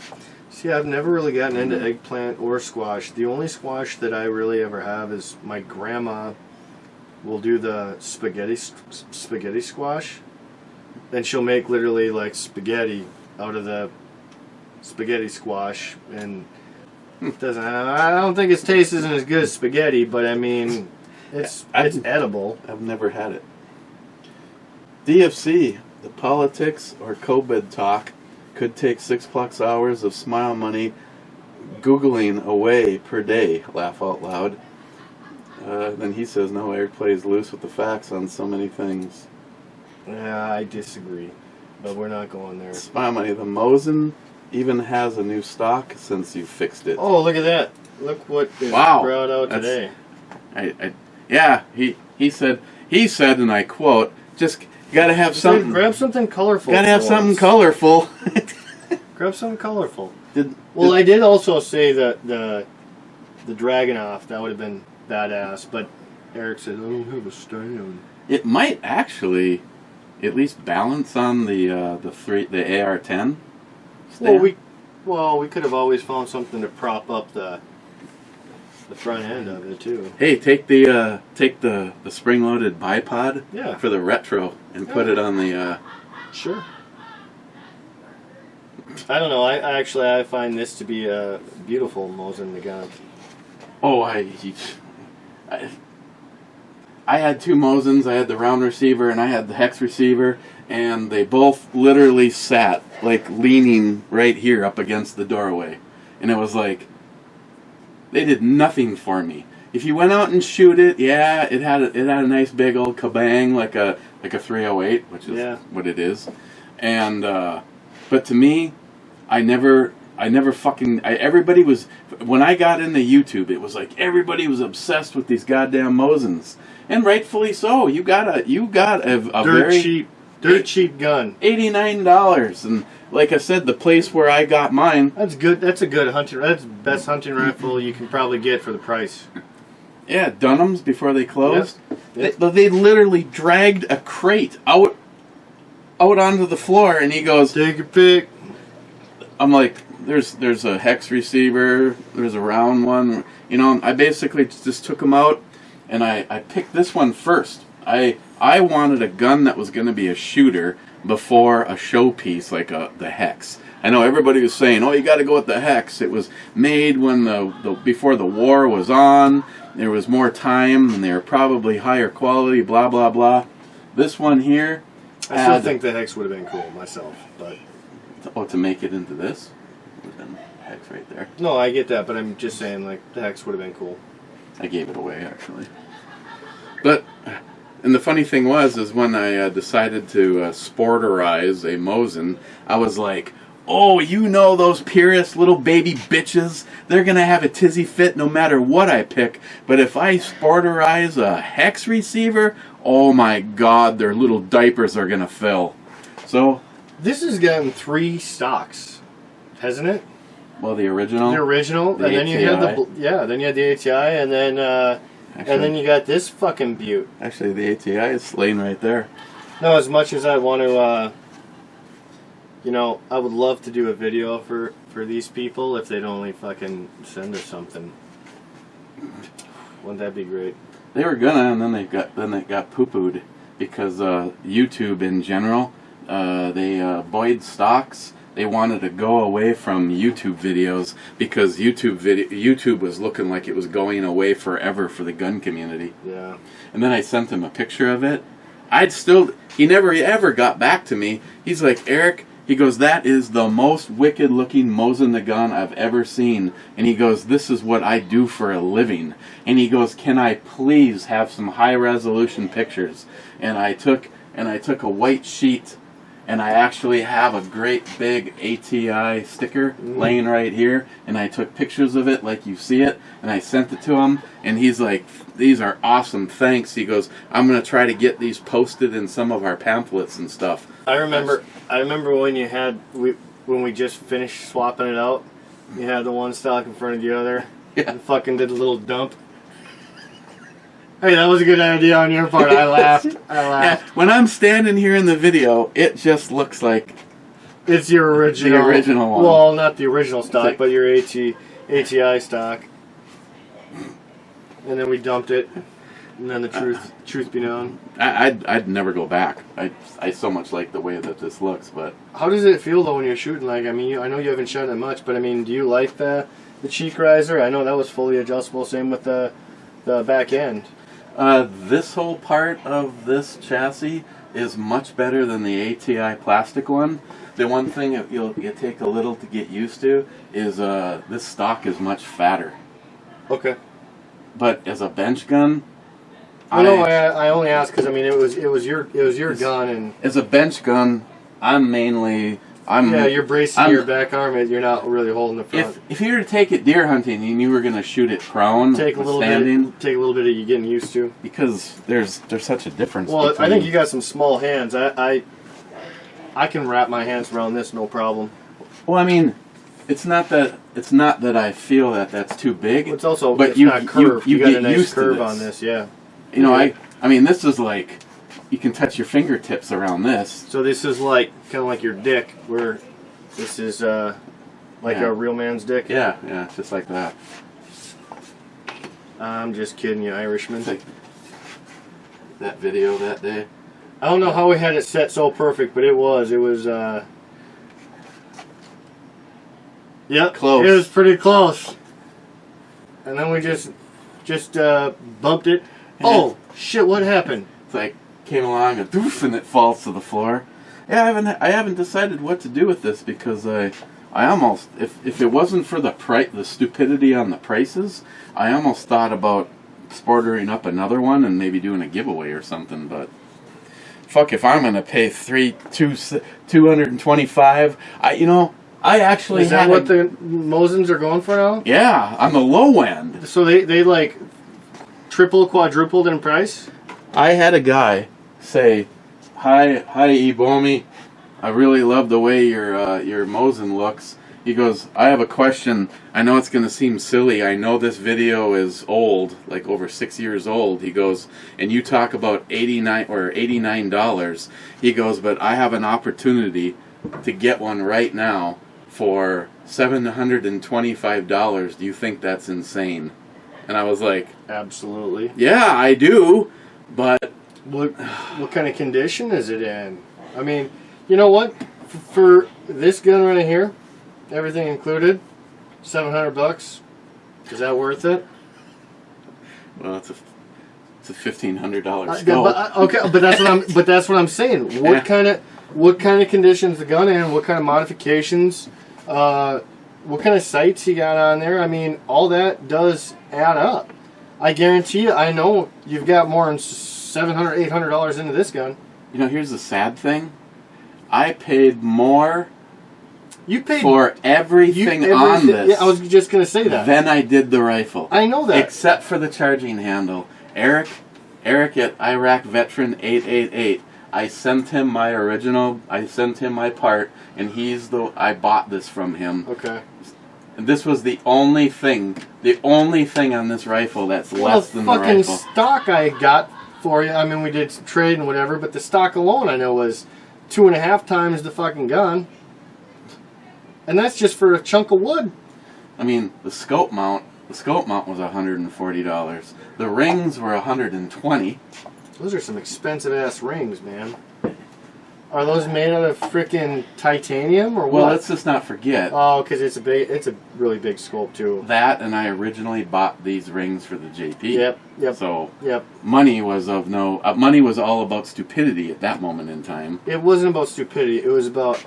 See, I've never really gotten into eggplant or squash. The only squash that I really ever have is my grandma will do the spaghetti squash. Then she'll make literally like spaghetti out of the spaghetti squash, and it doesn't. I don't think its taste isn't as good as spaghetti, but I mean, it's edible. I've never had it. DFC, the politics or COVID talk could take 6+ hours of smile money Googling away per day. Laugh out loud. Then he says, no, Eric plays loose with the facts on so many things. Yeah, I disagree, but we're not going there. Smile money. The Mosin even has a new stock since you fixed it. Oh, look at that! Look what is brought out today. Yeah, he said, and I quote, just gotta have something. Grab something colorful. Gotta have something colorful. Grab something colorful. I did also say that the Dragonoff, that would have been badass, but Eric said, I don't have a stand. It might actually at least balance on the AR-10 stand. Well, we could have always found something to prop up the front end of it too. Hey, take the spring-loaded bipod for the retro and put it on the. Sure. I don't know. I find this to be a beautiful Mosin Nagant. Oh, I had two Mosins. I had the round receiver and I had the hex receiver, and they both literally sat like leaning right here up against the doorway, and it was like they did nothing for me. If you went out and shoot it, yeah, it had a nice big old kabang like a 308, which is what it is, and but to me, everybody was, when I got into YouTube, it was like everybody was obsessed with these goddamn Mosins. And rightfully so. You got a dirt cheap gun. $89. And like I said, the place where I got mine. That's good. That's a good hunting. That's the best hunting rifle you can probably get for the price. Yeah, Dunham's before they closed. Yep. They literally dragged a crate out onto the floor, and he goes, "Take your pick." I'm like, there's a hex receiver, there's a round one. You know, I basically just took them out, and I picked this one first. I wanted a gun that was going to be a shooter before a showpiece like the hex. I know everybody was saying, oh, you got to go with the hex. It was made when before the war was on. There was more time, and they were probably higher quality, blah, blah, blah. This one here, I still think the hex would have been cool myself, but... Oh, to make it into this? Would have been hex right there. No, I get that, but I'm just saying, like, the hex would have been cool. I gave it away, actually. But, and the funny thing was, is when I decided to sporterize a Mosin, I was like, oh, you know those purist little baby bitches, they're going to have a tizzy fit no matter what I pick. But if I sporterize a hex receiver, oh my God, their little diapers are going to fill. So... This has gotten 3 stocks, hasn't it? Well, the original. The original, and then you had then you had the ATI, and then and then you got this fucking beaut. Actually, the ATI is laying right there. No, as much as I want to, I would love to do a video for these people if they'd only fucking send us something. Wouldn't that be great? They were gonna, and then they got poo-pooed because YouTube in general. Boyd Stocks, they wanted to go away from YouTube videos because YouTube was looking like it was going away forever for the gun community. Yeah. And then I sent him a picture of it. He never ever got back to me. He's like, Eric, he goes, that is the most wicked looking Mosin Nagant I've ever seen. And he goes, this is what I do for a living. And he goes, can I please have some high resolution pictures? And I took a white sheet and I actually have a great big ATI sticker laying right here, and I took pictures of it like you see it, and I sent it to him, and he's like, these are awesome, thanks. He goes, I'm going to try to get these posted in some of our pamphlets and stuff. I remember when you had, when we just finished swapping it out, you had the one stock in front of the other, and fucking did a little dump. Hey, that was a good idea on your part. I laughed. Yeah, when I'm standing here in the video, it just looks like it's your original. The original one. Well, not the original stock, like, but your ATI stock. And then we dumped it, and then the truth be known. I'd never go back. I so much like the way that this looks, but how does it feel though when you're shooting? Like, I mean, I know you haven't shot it much, but I mean, do you like the cheek riser? I know that was fully adjustable. Same with the back end. This whole part of this chassis is much better than the ATI plastic one. The one thing that you take a little to get used to is this stock is much fatter. Okay. But as a bench gun, I only asked because I mean it was your gun, and as a bench gun, you're bracing your back arm. You're not really holding the front. If you were to take it deer hunting and you were going to shoot it prone, take a little bit of you getting used to, because there's such a difference. Well, I think you got some small hands. I can wrap my hands around this no problem. Well, I mean, it's not that I feel that that's too big. It's also but it's not curved. You got a nice curve this. on this, yeah. You know, I mean, this is like, you can touch your fingertips around this. So this is like kind of like your dick, where this is like a real man's dick. Yeah, just like that. I'm just kidding you, Irishman. Like that video that day. I don't know how we had it set so perfect, but it was. Yep, close. It was pretty close. And then we just bumped it. Oh shit! What happened? It's like came along and doof, and it falls to the floor. Yeah, I haven't decided what to do with this, because I almost, if it wasn't for the stupidity on the prices, I almost thought about ordering up another one and maybe doing a giveaway or something. But fuck, if I'm gonna pay $225, I actually is that what the Mosins are going for now? Yeah, on the low end. So they like triple, quadrupled in price? I had a guy say, Hi, Ebomi. I really love the way your Mosin looks. He goes, I have a question. I know it's going to seem silly. I know this video is old, like over 6 years old. He goes, and you talk about $89. He goes, but I have an opportunity to get one right now for $725. Do you think that's insane? And I was like, absolutely. Yeah, I do. But what kind of condition is it in? I mean, you know what? For this gun right here, everything included, $700. Is that worth it? Well, it's a $1,500 scope. Okay, but that's what I'm saying. What kind of conditions the gun in? What kind of modifications? What kind of sights you got on there? I mean, all that does add up. I guarantee you, I know you've got more than $700, $800 into this gun. You know, here's the sad thing. I paid more for everything on this. Yeah, I was just going to say that. Than I did the rifle. I know that. Except for the charging handle. Eric at Iraq Veteran 888. I sent him my original. I sent him my part, and I bought this from him. Okay. And this was the only thing on this rifle that's less than the fucking rifle. Stock I got for you. I mean, we did some trade and whatever, but the stock alone I know was 2.5 times the fucking gun, and that's just for a chunk of wood. I mean, the scope mount was $140. The rings were $120. Those are some expensive ass rings, man. Are those made out of frickin' titanium or what? Well, let's just not forget. Oh, because it's a really big scope too. That, and I originally bought these rings for the JP. Yep. So yep. Money was all about stupidity at that moment in time. It wasn't about stupidity. It was about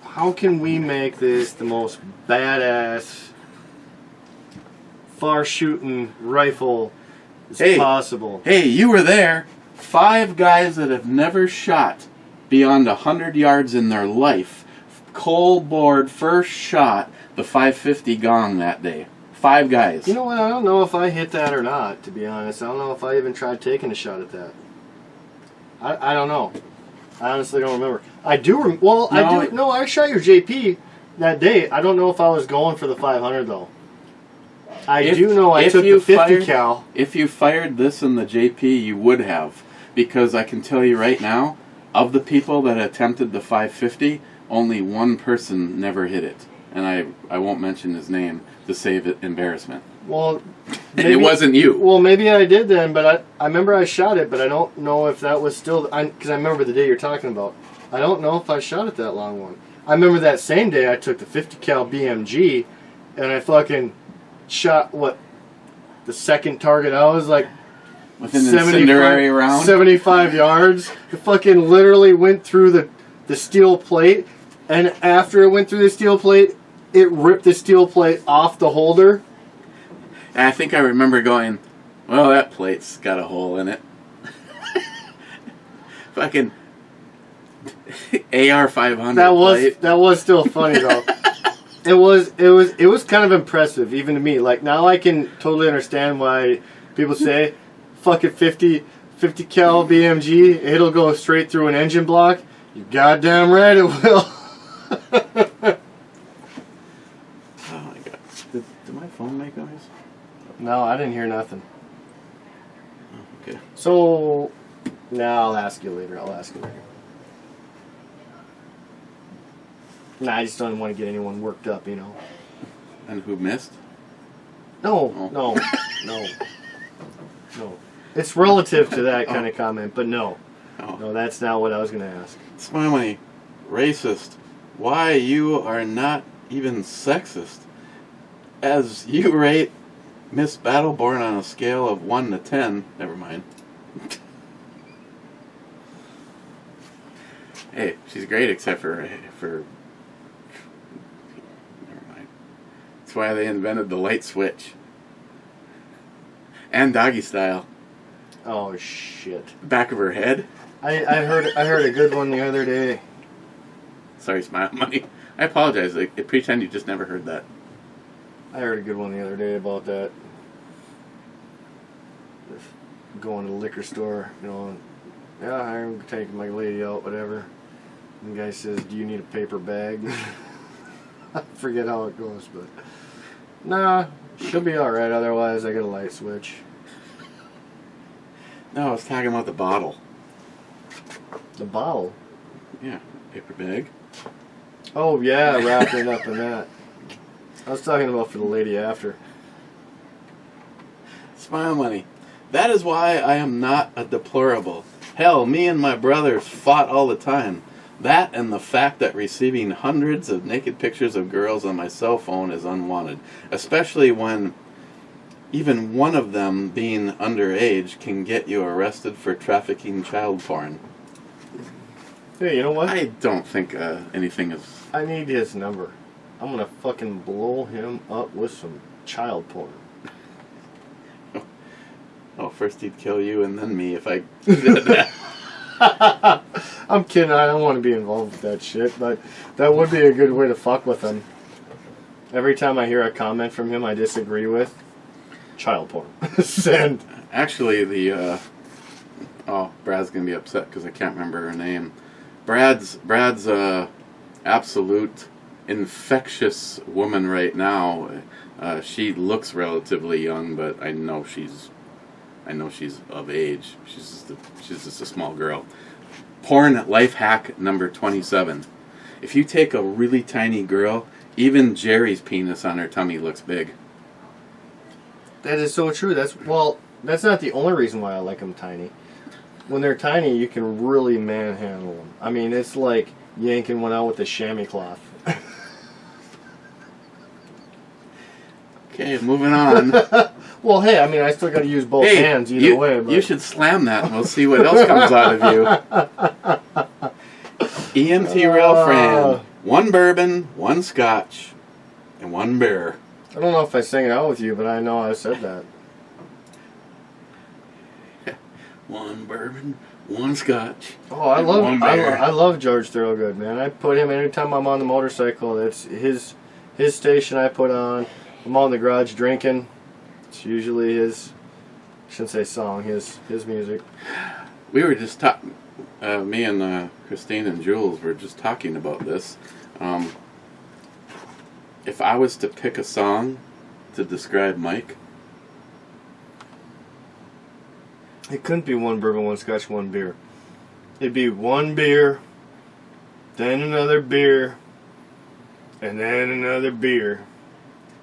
how can we make this the most badass, far shooting rifle as possible. Hey, you were there. 5 guys that have never shot beyond 100 yards in their life, cold board, first shot, the 550 gong that day. 5 guys. You know what? I don't know if I hit that or not, to be honest. I don't know if I even tried taking a shot at that. I don't know. I honestly don't remember. I do. No, I shot your JP that day. I don't know if I was going for the 500 though. I do know I took the 50 cal. If you fired this in the JP, you would have, because I can tell you right now, of the people that attempted the 550, only one person never hit it, and I won't mention his name to save embarrassment. Well, maybe, it wasn't you. Well, maybe I did then, but I remember I shot it, but I don't know if that was still, because I remember the day you're talking about. I don't know if I shot it that long one. I remember that same day I took the 50 cal BMG, and I fucking shot, the second target. I was like, within the incendiary round? 75 yards. It fucking literally went through the steel plate, and after it went through the steel plate, it ripped the steel plate off the holder. And I think I remember going, well, that plate's got a hole in it. Fucking AR 500 plate. That was still funny though. It was kind of impressive even to me. Like now I can totally understand why people say fucking 50 cal BMG, it'll go straight through an engine block. You goddamn right it will. Oh my god. Did my phone make noise? No, I didn't hear nothing. Oh, okay. So, I'll ask you later. Nah, I just don't want to get anyone worked up, you know. And who missed? No, oh. no. It's relative to that kind of comment, but no. Oh. No, that's not what I was going to ask. Smiley, racist. Why you are not even sexist? As you rate Miss Battleborn on a scale of 1 to 10. Never mind. Hey, she's great except for never mind. That's why they invented the light switch. And doggy style. Oh shit. Back of her head. I heard a good one the other day. Sorry, Smile Money. I apologize. I pretend you just never heard that. I heard a good one the other day about that. Just going to the liquor store, you know, yeah, I'm taking my lady out, whatever. And the guy says, do you need a paper bag? I forget how it goes, but nah, she'll be alright, otherwise I get a light switch. No, I was talking about the bottle. The bottle? Yeah, paper bag. Oh yeah, wrapping it up in that. I was talking about for the lady after. Smile Money. That is why I am not a deplorable. Hell, me and my brothers fought all the time. That and the fact that receiving hundreds of naked pictures of girls on my cell phone is unwanted. Especially when even one of them being underage can get you arrested for trafficking child porn. Hey, you know what? I don't think anything is... I need his number. I'm gonna fucking blow him up with some child porn. Oh, first he'd kill you and then me if I did that. I'm kidding. I don't want to be involved with that shit, but that would be a good way to fuck with him. Every time I hear a comment from him I disagree with, child porn. Send. Actually, Brad's gonna be upset because I can't remember her name. Brad's absolute infectious woman right now. She looks relatively young, but I know she's of age. She's just a small girl. Porn life hack number 27. If you take a really tiny girl, even Jerry's penis on her tummy looks big. That is so true. That's not the only reason why I like them tiny. When they're tiny, you can really manhandle them. I mean, it's like yanking one out with a chamois cloth. Okay, moving on. Well, hey, I mean, I still got to use both hands either way. But... You should slam that and we'll see what else comes out of you. EMT Rail Fran. 1 bourbon, 1 scotch, and 1 beer. I don't know if I sang it out with you, but I know I said that. 1 bourbon, one scotch. Oh, I and love one beer. I love George Thorogood, man. I put him anytime I'm on the motorcycle. That's his station I put on. I'm on the garage drinking. It's usually his, I shouldn't say song, his music. We were just talking, me and Christine and Jules were just talking about this. If I was to pick a song to describe Mike, It couldn't be one bourbon, one scotch, one beer. It'd be one beer, then another beer, and then another beer.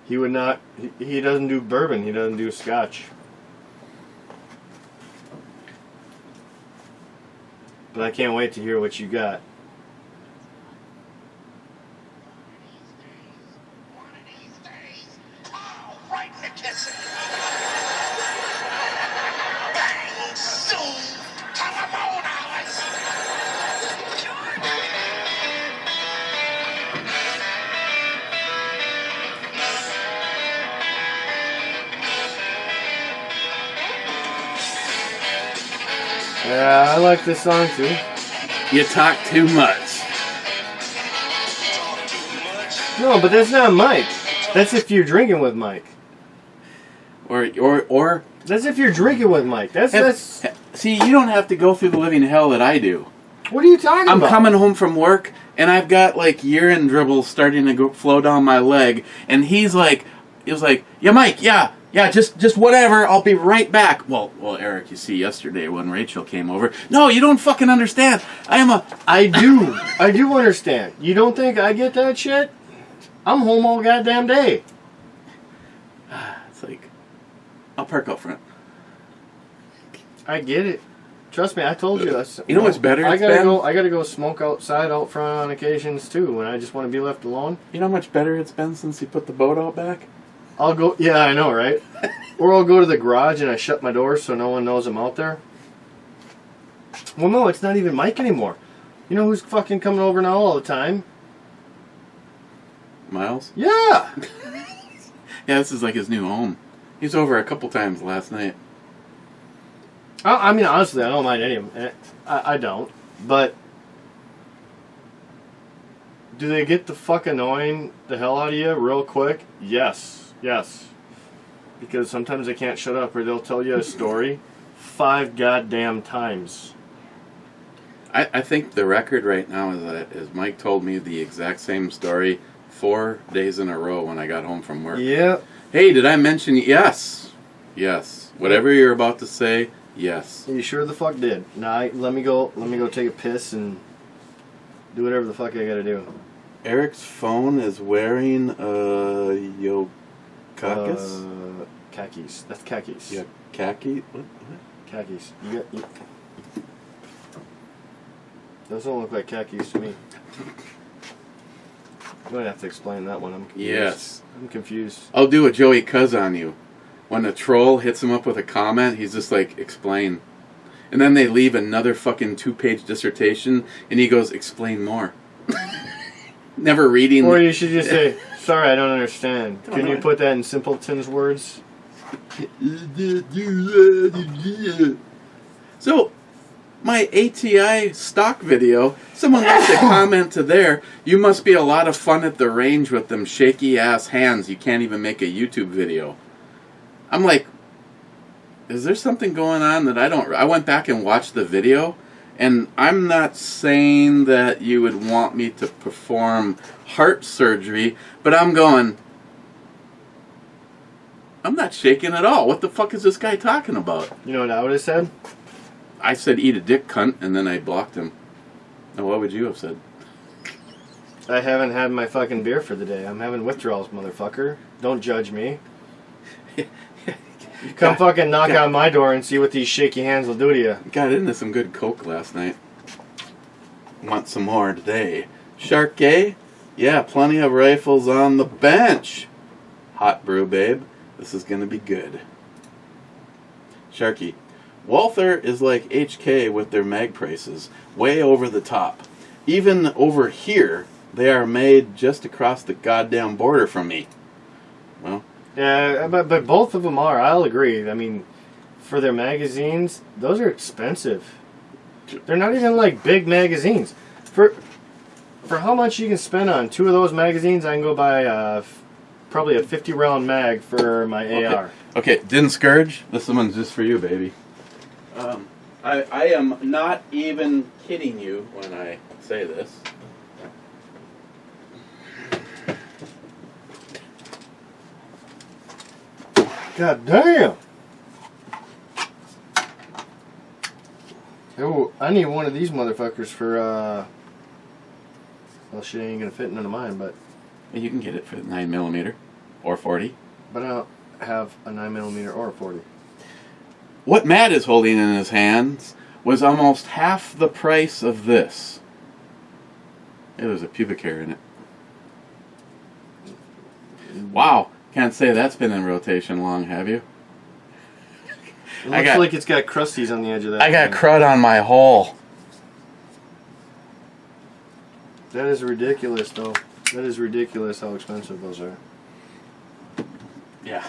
He would not, he doesn't do bourbon, he doesn't do scotch. But I can't wait to hear what you got. Yeah, I like this song too. you talk too much. No, but that's not Mike. That's if you're drinking with Mike. Or That's if you're drinking with Mike. That's see, you don't have to go through the living hell that I do. What are you talking I'm about? coming home from work and I've got like urine dribbles starting to flow down my leg, and he was like, yeah, Mike, yeah, just whatever, I'll be right back. Well, Eric, you see, yesterday when Rachel came over, no, you don't fucking understand. I do understand. You don't think I get that shit? I'm home all goddamn day. It's like, I'll park out front. I get it. Trust me, I told you. You know what's better? I gotta go smoke outside out front on occasions too, when I just want to be left alone. You know how much better it's been since you put the boat out back? I'll go. Yeah, I know, right? Or I'll go to the garage and I shut my door so no one knows I'm out there. Well, no, it's not even Mike anymore. You know who's fucking coming over now all the time? Miles? Yeah. Yeah, this is like his new home. He's over a couple times last night. I mean, honestly, I don't mind any of them. I don't. But do they get the fuck annoying the hell out of you real quick? Yes. Yes. Because sometimes they can't shut up or they'll tell you a story 5 goddamn times. I think the record right now is Mike told me the exact same story 4 days in a row when I got home from work. Yeah. Hey, did I mention yes? Yes. Whatever you're about to say, yes. You sure the fuck did. Now let me go take a piss and do whatever the fuck I gotta do. Eric's phone is wearing a khakis? Khakis. That's khakis. Yeah, khaki? What? Khakis. Those don't look like khakis to me. You might have to explain that one. I'm confused. Yes. I'm confused. I'll do a Joey Cuz on you. When a troll hits him up with a comment, he's just like, explain. And then they leave another fucking 2-page dissertation, and he goes, explain more. Never reading. Or you should just say, sorry, I don't understand. Can you put that in simpleton's words? So, my ATI stock video, someone left a comment to there, you must be a lot of fun at the range with them shaky ass hands, you can't even make a YouTube video. I'm like, is there something going on that I went back and watched the video, and I'm not saying that you would want me to perform heart surgery, but I'm going, I'm not shaking at all. What the fuck is this guy talking about? You know what I would have said? I said, eat a dick, cunt, and then I blocked him. Now, what would you have said? I haven't had my fucking beer for the day. I'm having withdrawals, motherfucker. Don't judge me. You come fucking knock on my door and see what these shaky hands will do to you. Got into some good coke last night. Want some more today. Sharkey? Yeah, plenty of rifles on the bench. Hot brew, babe. This is gonna be good. Sharky. Walther is like HK with their mag prices. Way over the top. Even over here, they are made just across the goddamn border from me. Well... Yeah, but both of them are. I'll agree. I mean, for their magazines, those are expensive. They're not even like big magazines. For how much you can spend on 2 of those magazines, I can go buy probably a 50 round mag for my AR. Okay, Din Scourge, this one's just for you, baby. I am not even kidding you when I say this. God damn! Oh, I need one of these motherfuckers for, well, shit ain't gonna fit none of mine, but... You can get it for 9mm or 40. But I don't have a 9mm or a 40. What Matt is holding in his hands was almost half the price of this. Yeah, there's a pubic hair in it. Wow, can't say that's been in rotation long, have you? It looks like it's got crusties on the edge of that. I got crud on my hole. That is ridiculous, though. That is ridiculous how expensive those are. Yeah.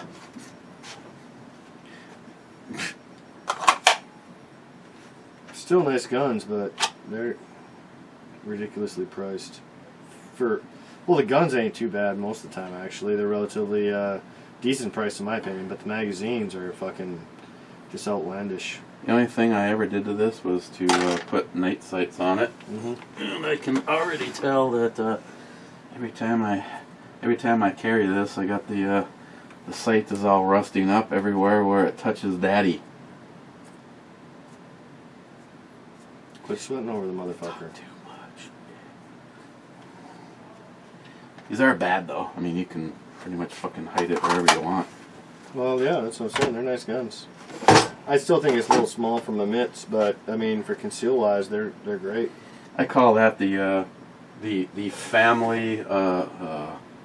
Still nice guns, but they're ridiculously priced. Well, the guns ain't too bad most of the time, actually. They're relatively decent price in my opinion, but the magazines are fucking just outlandish. The only thing I ever did to this was to put night sights on it. And I can already tell that every time I carry this, I got the sight is all rusting up everywhere where it touches daddy. Quit sweating over the motherfucker. Too much. These are bad though. I mean, you can pretty much fucking hide it wherever you want. Well, yeah, that's what I'm saying. They're nice guns. I still think it's a little small from the mitts, but I mean, for conceal wise, they're great. I call that the family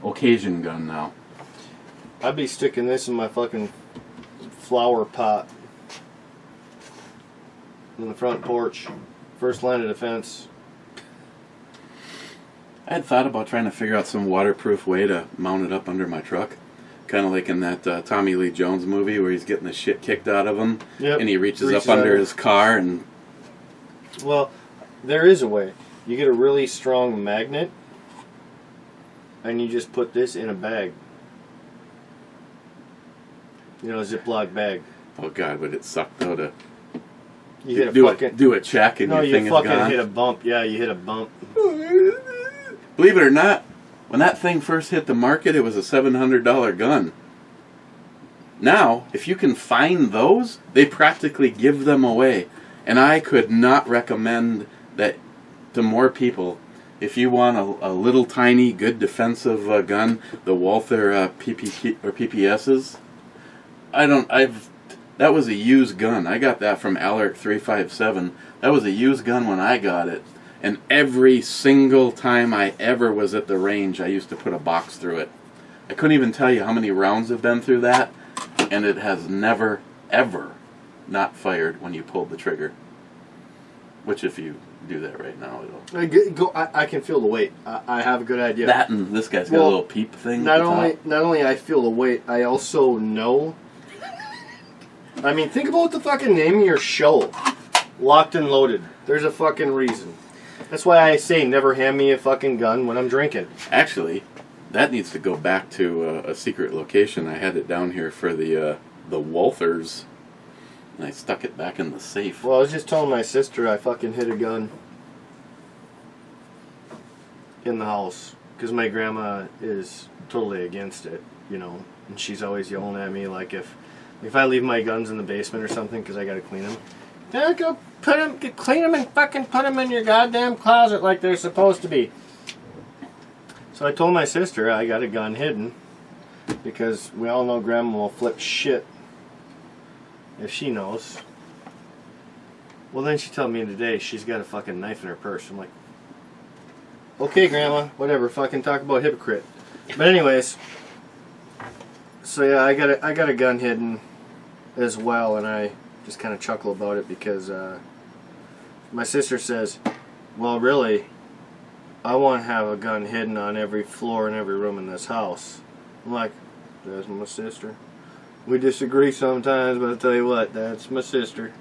occasion gun now. I'd be sticking this in my fucking flower pot in the front porch. First line of defense. I had thought about trying to figure out some waterproof way to mount it up under my truck. Kind of like in that Tommy Lee Jones movie where he's getting the shit kicked out of him. Yep. And he reaches up under his car and... Well, there is a way. You get a really strong magnet and you just put this in a bag. You know, a Ziploc bag. Oh God, would it suck though to You hit a do a check and your thing is gone? No, you fucking hit a bump. Yeah, you hit a bump. Believe it or not, when that thing first hit the market, it was a $700 gun. Now, if you can find those, they practically give them away. And I could not recommend that to more people. If you want a little tiny, good defensive gun, the Walther PPSs, that was a used gun. I got that from Alaric 357. That was a used gun when I got it. And every single time I ever was at the range, I used to put a box through it. I couldn't even tell you how many rounds have been through that, and it has never, ever not fired when you pulled the trigger. Which if you do that right now, it'll... I can feel the weight. I have a good idea. That and this guy's got a little peep thing. Not only I feel the weight, I also know... I mean, think about the fucking name of your show. Locked and Loaded. There's a fucking reason. That's why I say never hand me a fucking gun when I'm drinking. Actually, that needs to go back to a secret location. I had it down here for the Walthers, and I stuck it back in the safe. Well, I was just telling my sister I fucking hid a gun in the house because my grandma is totally against it, you know, and she's always yelling at me like if I leave my guns in the basement or something because I gotta clean them. Then go clean them and fucking put them in your goddamn closet like they're supposed to be. So I told my sister I got a gun hidden because we all know Grandma will flip shit if she knows. Well, then she told me today she's got a fucking knife in her purse. I'm like, okay, Grandma, whatever. Fucking talk about hypocrite. But anyways, so yeah, I got a gun hidden as well, and I just kind of chuckle about it because my sister says, well, really, I want to have a gun hidden on every floor and every room in this house. I'm like, that's my sister. We disagree sometimes, but I'll tell you what, that's my sister.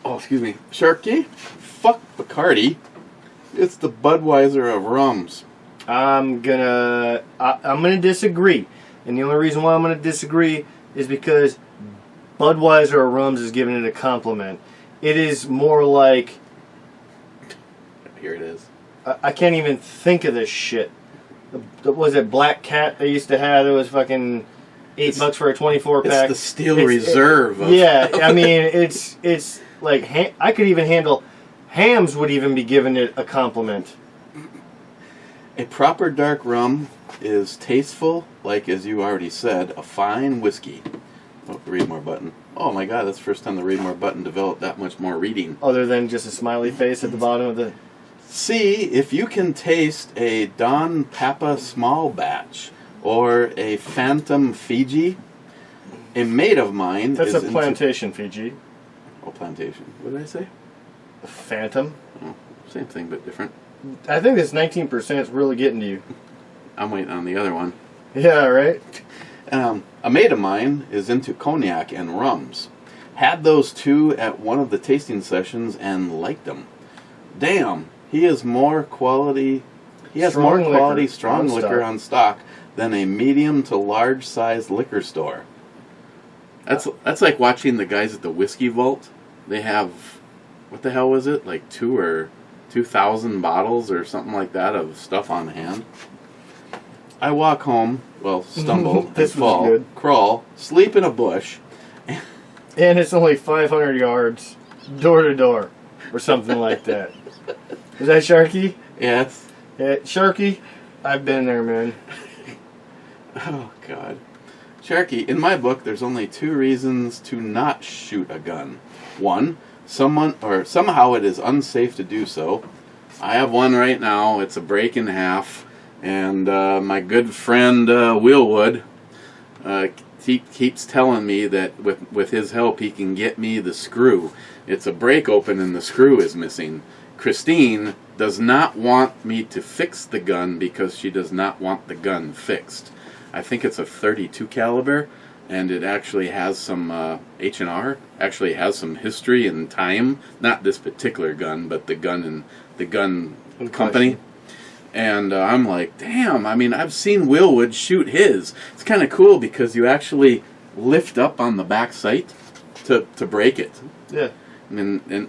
Oh, excuse me. Sharky, fuck Bacardi. It's the Budweiser of rums. I'm gonna disagree, and the only reason why I'm gonna disagree is because Budweiser or rums is giving it a compliment. It is more like, here it is. I can't even think of this shit. Was it Black Cat they used to have? It was fucking $8 for a 24 pack. It's the Steel Reserve. I mean, it's like I could even handle. Hams would even be giving it a compliment. A proper dark rum is tasteful, like as you already said, a fine whiskey. Oh, read more button. Oh my God, that's the first time the read more button developed that much more reading. Other than just a smiley face at the bottom of the. See if you can taste a Don Papa small batch or a Phantom Fiji. A mate of mine. That's a plantation Fiji. Oh, plantation. What did I say? A Phantom. Oh, same thing but different. I think this 19% is really getting to you. I'm waiting on the other one. Yeah, right? A mate of mine is into cognac and rums. Had those two at one of the tasting sessions and liked them. Damn, he has more quality. He has more quality strong liquor on stock than a medium to large size liquor store. That's like watching the guys at the Whiskey Vault. They have, what the hell was it? Like 2,000 bottles or something like that of stuff on hand. I walk home, well, stumble, and fall, crawl, sleep in a bush. And it's only 500 yards, door to door, or something like that. Is that Sharky? Yes. Yeah, Sharky, I've been there, man. Oh, God. Sharky, in my book, there's only 2 reasons to not shoot a gun. 1, somehow it is unsafe to do so. I have one right now. It's a break in half. And my good friend Willwood keeps telling me that with his help he can get me the screw. It's a break open and the screw is missing. Christine does not want me to fix the gun because she does not want the gun fixed. I think it's a .32 caliber, and it actually has some H&R. Actually has some history and time. Not this particular gun, but the gun company. And I'm like, damn, I mean, I've seen Willwood shoot his. It's kind of cool because you actually lift up on the back sight to break it. Yeah. And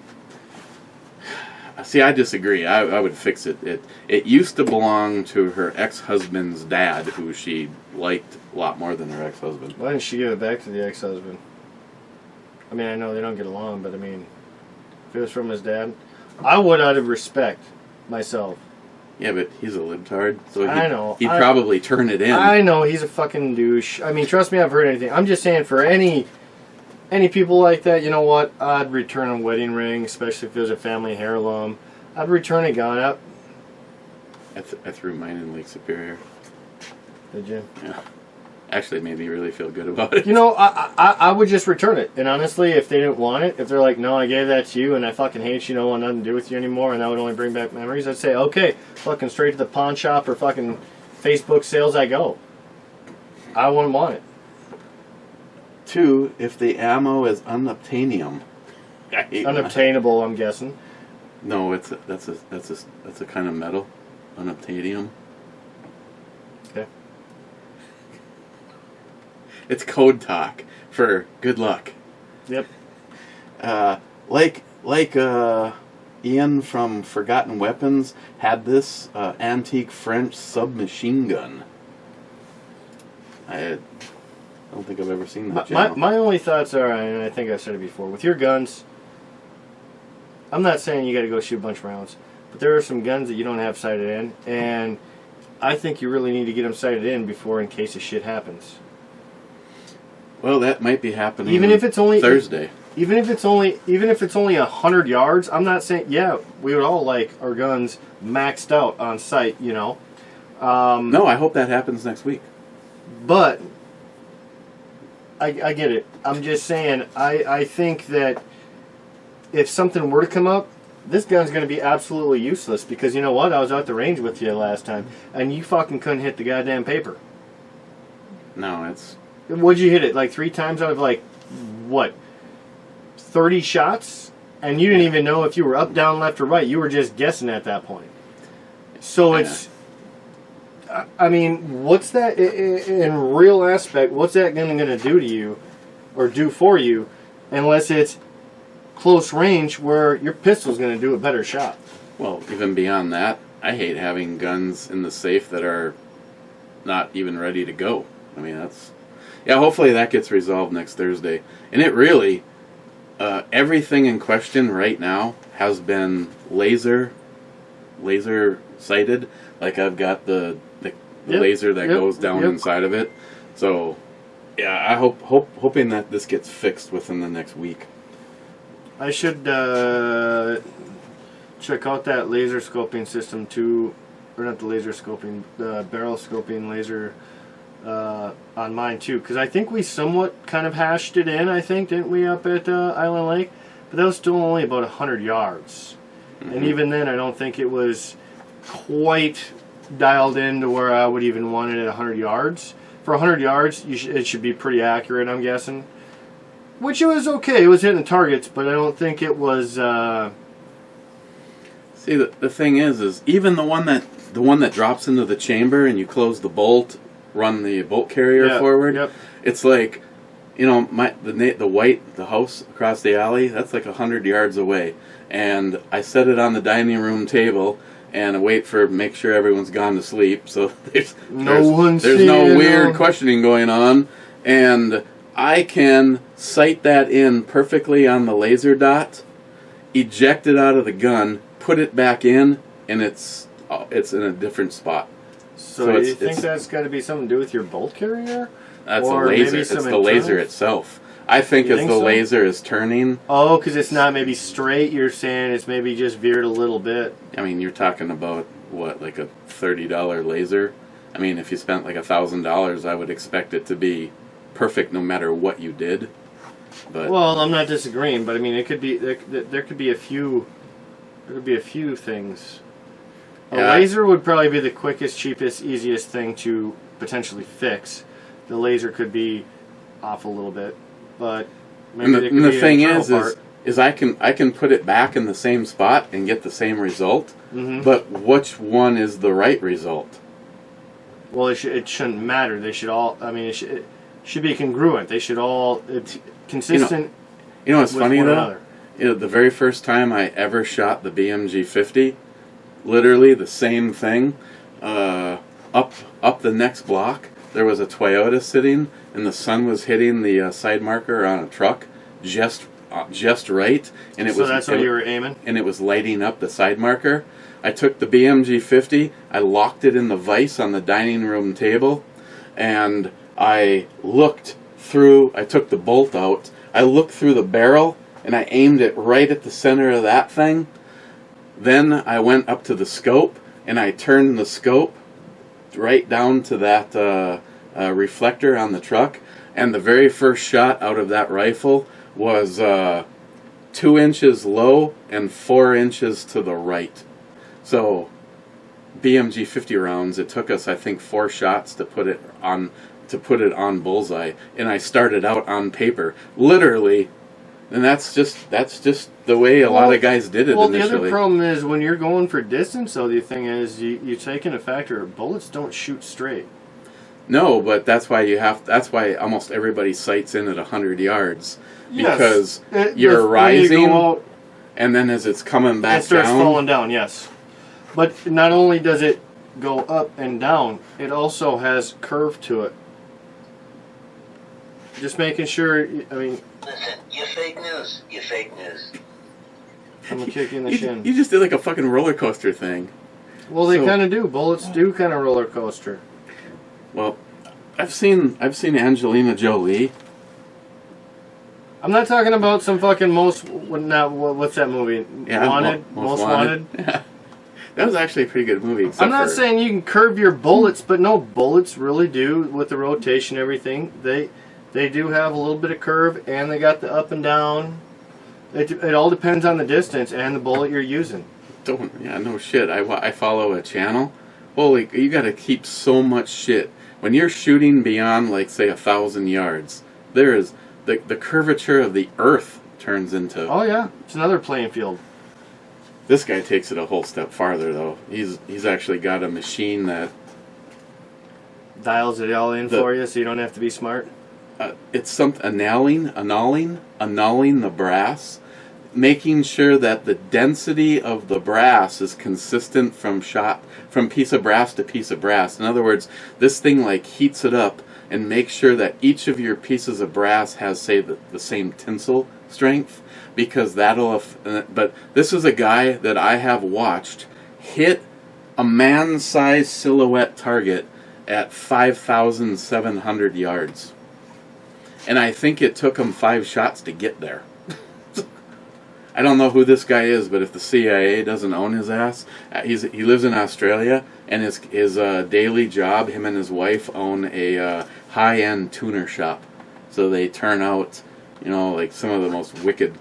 see, I disagree. I would fix it. It used to belong to her ex-husband's dad, who she liked a lot more than her ex-husband. Why didn't she give it back to the ex-husband? I mean, I know they don't get along, but I mean, if it was from his dad, I would out of respect myself. Yeah, but he's a libtard, so I know. He'd probably turn it in. I know, he's a fucking douche. I mean, trust me, I've heard anything. I'm just saying, for any people like that, you know what? I'd return a wedding ring, especially if it was a family heirloom. I'd return a gun. I threw mine in Lake Superior. Did you? Yeah. Actually, it made me really feel good about it. You know, I would just return it. And honestly, if they didn't want it, if they're like, no, I gave that to you and I fucking hate you, don't want nothing to do with you anymore, and that would only bring back memories, I'd say, okay, fucking straight to the pawn shop or fucking Facebook sales I go. I wouldn't want it. 2, if the ammo is unobtainium. Unobtainable, I'm guessing. No, that's a kind of metal. Unobtainium. Okay. It's code talk for good luck. Yep. Like Ian from Forgotten Weapons had this antique French submachine gun. I don't think I've ever seen that. My only thoughts are, and I think I've said it before, with your guns, I'm not saying you got to go shoot a bunch of rounds, but there are some guns that you don't have sighted in, and I think you really need to get them sighted in before, in case of shit happens. Well, that might be happening. Even if it's only Thursday. Even if it's only 100 yards, I'm not saying, yeah, we would all like our guns maxed out on sight, you know. No, I hope that happens next week. But I get it. I'm just saying, I think that if something were to come up, this gun's going to be absolutely useless, because you know what? I was out the range with you last time, and you fucking couldn't hit the goddamn paper. No, it's... What'd you hit it? Like 3 times out of like, what, 30 shots? and you didn't even know if you were up, down, left, or right. You were just guessing at that point. So it's, I mean, what's that in real aspect? What's that going to do to you, or do for you, unless it's close range where your pistol's going to do a better shot? Well, even beyond that, I hate having guns in the safe that are not even ready to go. I mean, that's... Yeah, hopefully that gets resolved next Thursday. And it really... everything in question right now has been laser sighted. Like, I've got the laser that goes down inside of it. So, yeah, I hoping that this gets fixed within the next week. I should check out that laser scoping system too, or not the laser scoping, the barrel scoping laser on mine too, because I think we somewhat kind of hashed it in, I think, didn't we, up at Island Lake? But that was still only about 100 yards. Mm-hmm. And even then, I don't think it was quite dialed in to where I would even want it at 100 yards. For 100 yards, it should be pretty accurate, I'm guessing. Which it was okay. It was hitting targets, but I don't think it was... See, the thing is even the one that drops into the chamber and you close the bolt, run the bolt carrier forward. Yep. It's like, you know, the house across the alley. That's like 100 yards away, and I set it on the dining room table and I make sure everyone's gone to sleep. So there's no weird questioning going on, and I can sight that in perfectly on the laser dot, eject it out of the gun, put it back in, and it's in a different spot. So you think that's got to be something to do with your bolt carrier? That's a laser. It's the laser itself. I think as the laser is turning. Oh, because it's not maybe straight. You're saying it's maybe just veered a little bit. I mean, you're talking about what, like a $30 laser? I mean, if you spent like $1,000, I would expect it to be perfect no matter what you did. But well, I'm not disagreeing, but I mean, it could be there could be a few. There could be a few things. A laser would probably be the quickest, cheapest, easiest thing to potentially fix. The laser could be off a little bit, but maybe the thing is I can put it back in the same spot and get the same result. Mm-hmm. But which one is the right result? Well, it shouldn't matter. They should all. I mean, it should be congruent. They should all consistent. You know what's funny though? Another. You know, the very first time I ever shot the BMG 50, literally the same thing. Up the next block, there was a Toyota sitting, and the sun was hitting the side marker on a truck just right, and it was. So that's where you were aiming. And it was lighting up the side marker. I took the BMG 50, I locked it in the vise on the dining room table, and I looked through. I took the bolt out. I looked through the barrel. And I aimed it right at the center of that thing. Then I went up to the scope, and I turned the scope right down to that reflector on the truck. And the very first shot out of that rifle was 2 inches low and 4 inches to the right. So BMG 50 rounds, it took us, I think, 4 shots to put it on bullseye. And I started out on paper. Literally. And that's just the way a lot of guys did it initially. The other problem is when you're going for distance, though, the thing is you take in a factor bullets don't shoot straight. No, but that's why almost everybody sights in at 100 yards. Because you're rising, and then as it's coming back down... It starts falling down, yes. But not only does it go up and down, it also has curve to it. Just making sure, I mean... Listen, you fake news. You fake news. I'm gonna kick you in the shin. You just did like a fucking roller coaster thing. Well, they kind of do. Bullets do kind of roller coaster. Well, I've seen Angelina Jolie. I'm not talking about some fucking what's that movie? Yeah, Wanted? Most Wanted? Yeah. That was actually a pretty good movie. I'm not saying you can curve your bullets, but no, bullets really do, with the rotation and everything, they do have a little bit of curve, and they got the up and down. It all depends on the distance and the bullet you're using. No shit. I follow a channel. Holy, you got to keep so much shit. When you're shooting beyond, like, say, 1,000 yards, there is the curvature of the earth turns into. Oh yeah, it's another playing field. This guy takes it a whole step farther, though. He's actually got a machine that Dials it all in for you, so you don't have to be smart. it's something annulling the brass, making sure that the density of the brass is consistent from piece of brass to piece of brass. In other words, this thing like heats it up and makes sure that each of your pieces of brass has, say, the same tensile strength, because but this is a guy that I have watched hit a man-sized silhouette target at 5,700 yards. And I think it took him 5 shots to get there. I don't know who this guy is, but if the CIA doesn't own his ass, he lives in Australia, and his daily job, him and his wife own a high-end tuner shop. So they turn out, like some of the most wicked.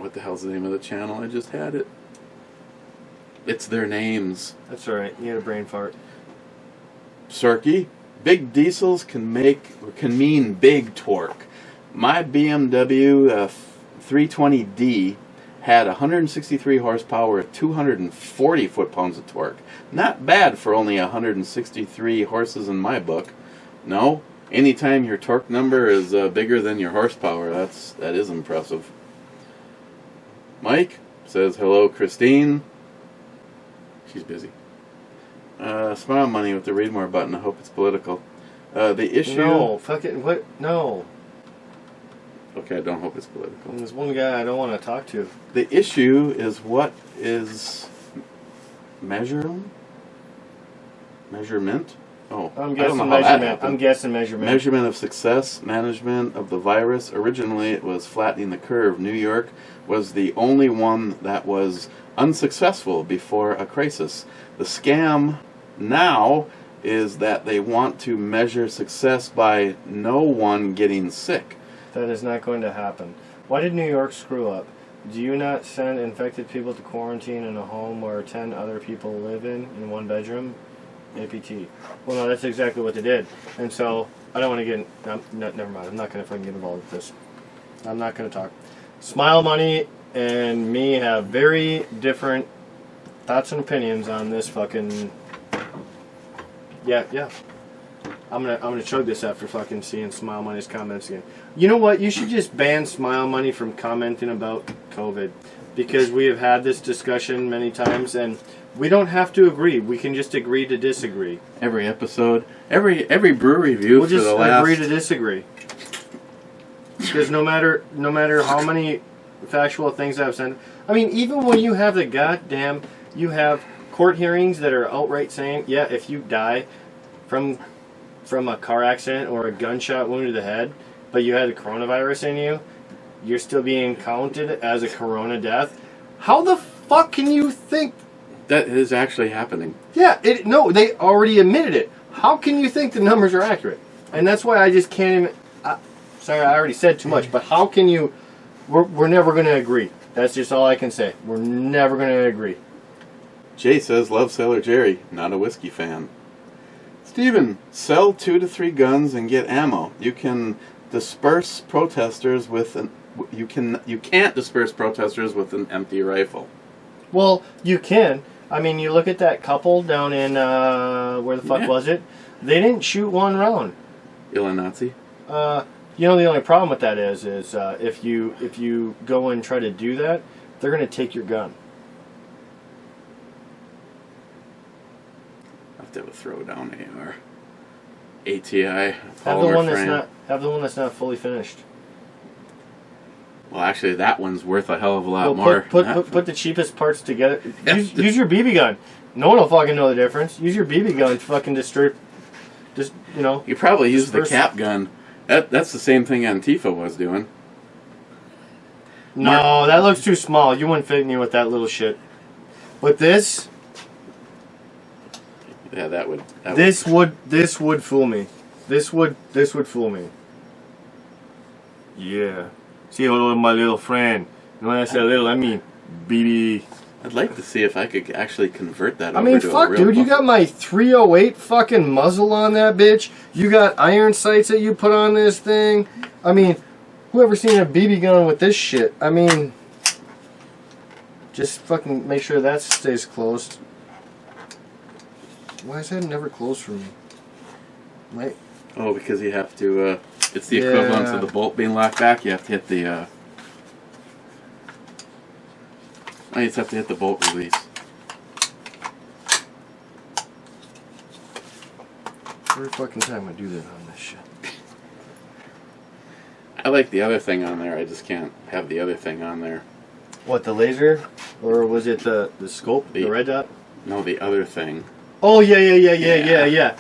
What the hell's the name of the channel? I just had it. It's their names. That's all right. You had a brain fart. Cirky. Big diesels can mean big torque. My BMW 320D had 163 horsepower at 240 foot-pounds of torque. Not bad for only 163 horses in my book. No, anytime your torque number is bigger than your horsepower, that is impressive. Mike says, hello, Christine. She's busy. Smile money with the read more button. I hope it's political. The issue... No, fuck it. What? No. Okay, I don't hope it's political. There's one guy I don't want to talk to. The issue is what is measurement? Oh, I'm I don't guessing know how that measurement. happened. I'm guessing measurement. Measurement of success, management of the virus. Originally, it was flattening the curve. New York was the only one that was unsuccessful before a crisis. The scam now is that they want to measure success by no one getting sick. That is not going to happen. Why did New York screw up? Do you not send infected people to quarantine in a home where 10 other people live in one bedroom? APT. Well, no, that's exactly what they did. And so, I don't want to get... never mind. I'm not going to fucking get involved with this. I'm not going to talk. Smile Money and me have very different thoughts and opinions on this fucking... Yeah. I'm gonna chug this after fucking seeing Smile Money's comments again. You know what? You should just ban Smile Money from commenting about COVID, because we have had this discussion many times, and we don't have to agree. We can just agree to disagree. Every episode, every brew review We'll for just the last... agree to disagree. Because no matter how many factual things I've said, I mean, even when you have you have court hearings that are outright saying, yeah, if you die from a car accident or a gunshot wound to the head, but you had the coronavirus in you, you're still being counted as a corona death. How the fuck can you think that is actually happening? Yeah, no, they already admitted it. How can you think the numbers are accurate? And that's why I just can't even... sorry, I already said too much, but how can you... We're never going to agree. That's just all I can say. We're never going to agree. Jay says, love Sailor Jerry, not a whiskey fan. Steven, sell 2 to 3 guns and get ammo. You can disperse protesters with an... You can't disperse protesters with an empty rifle. Well, you can. I mean, you look at that couple down in, where the fuck was it? They didn't shoot one round. Illinois? The only problem with that is if you go and try to do that, they're going to take your gun. I have to have a throwdown AR. ATI. Have the one that's not fully finished. Well, actually, that one's worth a hell of a lot more. Put the cheapest parts together. Use your BB gun. No one will fucking know the difference. Use your BB gun to fucking You probably use the cap gun. That's the same thing Antifa was doing. No, that looks too small. You wouldn't fit me with that little shit. But this... Yeah, this would fool me. This would fool me. Yeah. See, hello, my little friend. And when I say little, I mean BB. I'd like to see if I could actually convert that I over mean, to a fuck, real dude, you muzzle. got my 308 fucking muzzle on that bitch. You got iron sights that you put on this thing. I mean, whoever seen a BB gun with this shit? I mean, just fucking make sure that stays closed. Why is that never closed for me? Wait. Oh, because you have to, it's the equivalent Yeah. of the bolt being locked back. You have to hit the, you just have to hit the bolt release. Every fucking time I do that on this shit. I like the other thing on there. I just can't have the other thing on there. What, the laser? Or was it the scope? The red dot? No, the other thing. Oh, yeah.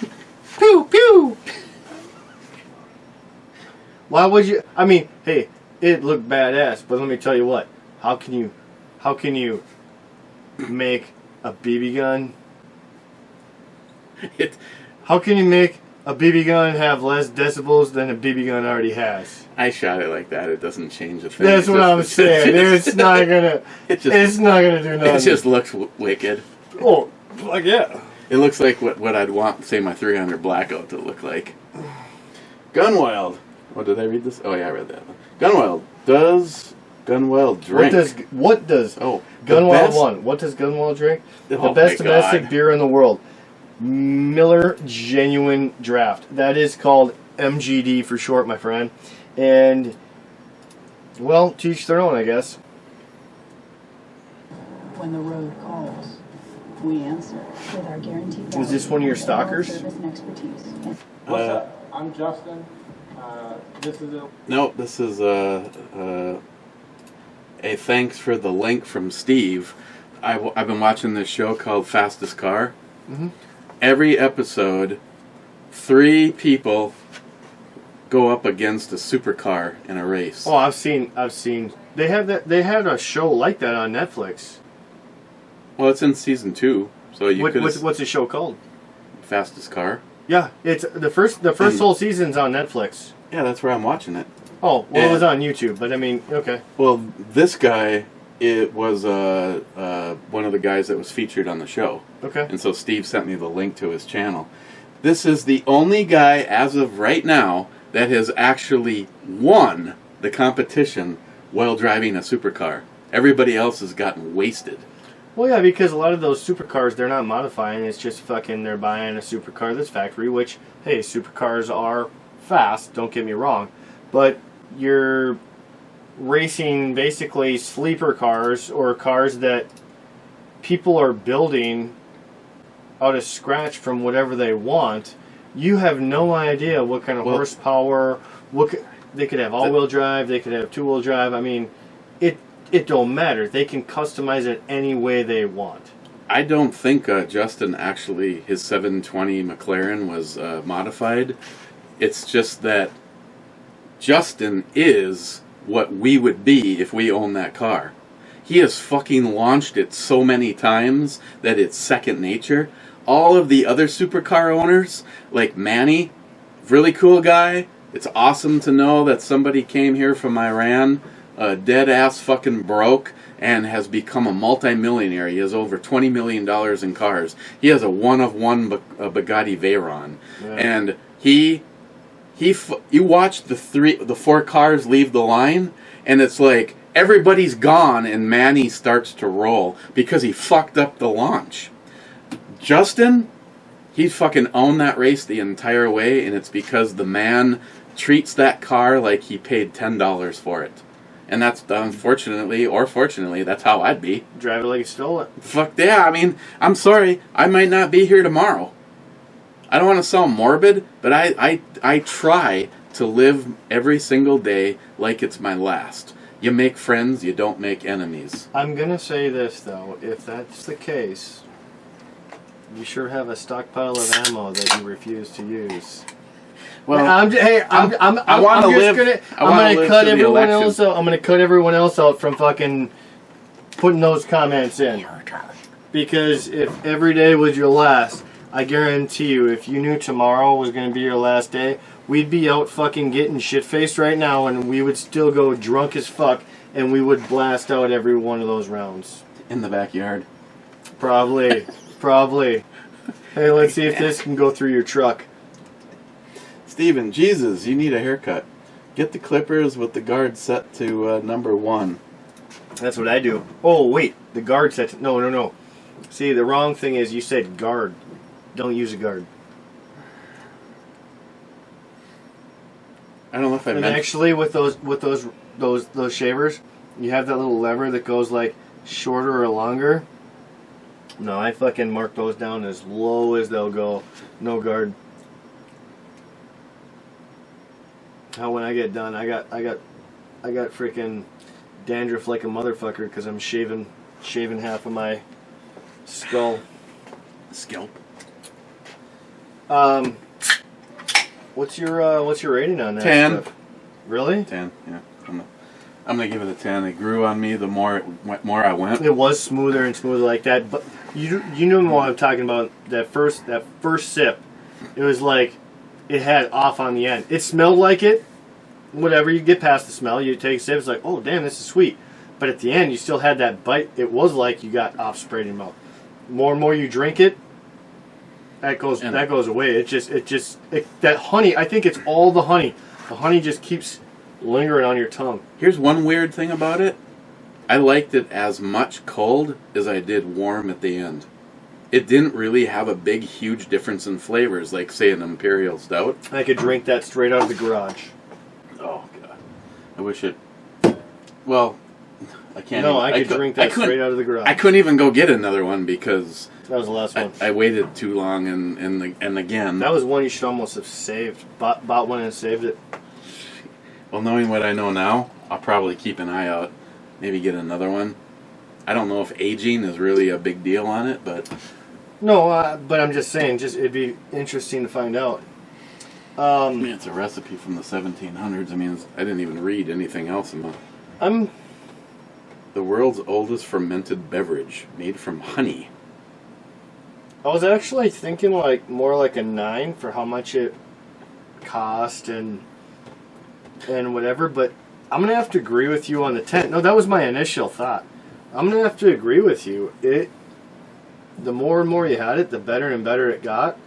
Pew, pew! Why would you... I mean, hey, it looked badass, but let me tell you what. How can you make a BB gun? How can you make a BB gun have less decibels than a BB gun already has? I shot it like that. It doesn't change a thing. That's what I'm saying. It's not gonna... It's not gonna do nothing. It just looks wicked. Oh, fuck yeah. It looks like what I'd want, say, my 300 Blackout to look like. Gunwild. Oh, did I read this? Oh, yeah, I read that. Gunwild. Does Gunwild drink? What does Oh, Gunwild 1. What does Gunwild drink? The Oh best my domestic God. beer in the world. Miller Genuine Draft. That is called MGD for short, my friend. And, well, to each their own, I guess. When the road calls, we answer with our guaranteed. Is this one of your stalkers? Service and expertise. What's up? I'm Justin. This is a No, this is a thanks for the link from Steve. I've been watching this show called Fastest Car. Mm-hmm. Every episode, 3 people go up against a supercar in a race. Oh, I've seen. They had that. They had a show like that on Netflix. Well, it's in season 2, so you could. What's the show called? Fastest Car. Yeah, it's the first whole season's on Netflix. Yeah, that's where I'm watching it. Oh, well, Yeah. it was on YouTube, but I mean, okay. Well, this guy, it was one of the guys that was featured on the show. Okay. And so Steve sent me the link to his channel. This is the only guy, as of right now, that has actually won the competition while driving a supercar. Everybody else has gotten wasted. Well, yeah, because a lot of those supercars, they're not modifying. It's just fucking, they're buying a supercar that's factory, which, hey, supercars are fast, don't get me wrong. But you're racing basically sleeper cars or cars that people are building out of scratch from whatever they want. You have no idea what kind of horsepower, they could have all-wheel drive, they could have two-wheel drive. I mean, it don't matter. They can customize it any way they want. I don't think Justin actually, his 720 McLaren was modified. It's just that Justin is what we would be if we owned that car. He has fucking launched it so many times that it's second nature. All of the other supercar owners, like Manny, really cool guy. It's awesome to know that somebody came here from Iran, dead ass fucking broke, and has become a multi-millionaire. He has over $20 million in cars. He has a one-of-one Bugatti Veyron. Yeah. And you watch the 4 cars leave the line, and it's like everybody's gone and Manny starts to roll because he fucked up the launch. Justin, he fucking owned that race the entire way, and it's because the man treats that car like he paid $10 for it. And that's, unfortunately, or fortunately, that's how I'd be. Drive it like you stole it. Fuck yeah, I mean, I'm sorry, I might not be here tomorrow. I don't want to sound morbid, but I try to live every single day like it's my last. You make friends, you don't make enemies. I'm going to say this, though. If that's the case, you sure have a stockpile of ammo that you refuse to use. Well, I'm gonna cut everyone else out. I'm gonna cut everyone else out from fucking putting those comments in. Because if every day was your last, I guarantee you, if you knew tomorrow was gonna be your last day, we'd be out fucking getting shit-faced right now, and we would still go drunk as fuck, and we would blast out every one of those rounds. In the backyard. Probably. Hey, let's see if this can go through your truck. Steven, Jesus, you need a haircut. Get the clippers with the guard set to number 1. That's what I do. Oh, wait. The guard set. No. See, the wrong thing is you said guard. Don't use a guard. I don't know if I And meant... actually, with those shavers, you have that little lever that goes like shorter or longer. No, I fucking mark those down as low as they'll go. No guard. How when I get done, I got freaking dandruff like a motherfucker because I'm shaving half of my skull. Scalp. What's your rating on that 10. stuff? Really? 10, yeah. I'm gonna give it a 10. It grew on me the more I went. It was smoother and smoother like that, but you know what I'm talking about. That first sip, it was like it had off on the end. It smelled like it. Whatever, you get past the smell, you take a sip. It's like, oh damn, this is sweet. But at the end, you still had that bite. It was like you got off sprayed in your mouth. More and more you drink it, that goes away. That honey. I think it's all the honey. The honey just keeps lingering on your tongue. Here's one weird thing about it. I liked it as much cold as I did warm at the end. It didn't really have a big, huge difference in flavors, like, say, an Imperial Stout. I could drink that straight out of the garage. Oh, God. I wish it... Well, I can't No, even... I could drink that straight out of the garage. I couldn't even go get another one because... That was the last one. I waited too long, and again... That was one you should almost have saved. Bought one and saved it. Well, knowing what I know now, I'll probably keep an eye out. Maybe get another one. I don't know if aging is really a big deal on it, but... No, but I'm just saying, it'd be interesting to find out. I mean, it's a recipe from the 1700s. I mean, I didn't even read anything else about it. The world's oldest fermented beverage, made from honey. I was actually thinking more like a 9 for how much it cost and whatever, but I'm gonna have to agree with you on the 10. No, that was my initial thought. I'm gonna have to agree with you. The more and more you had it, the better and better it got,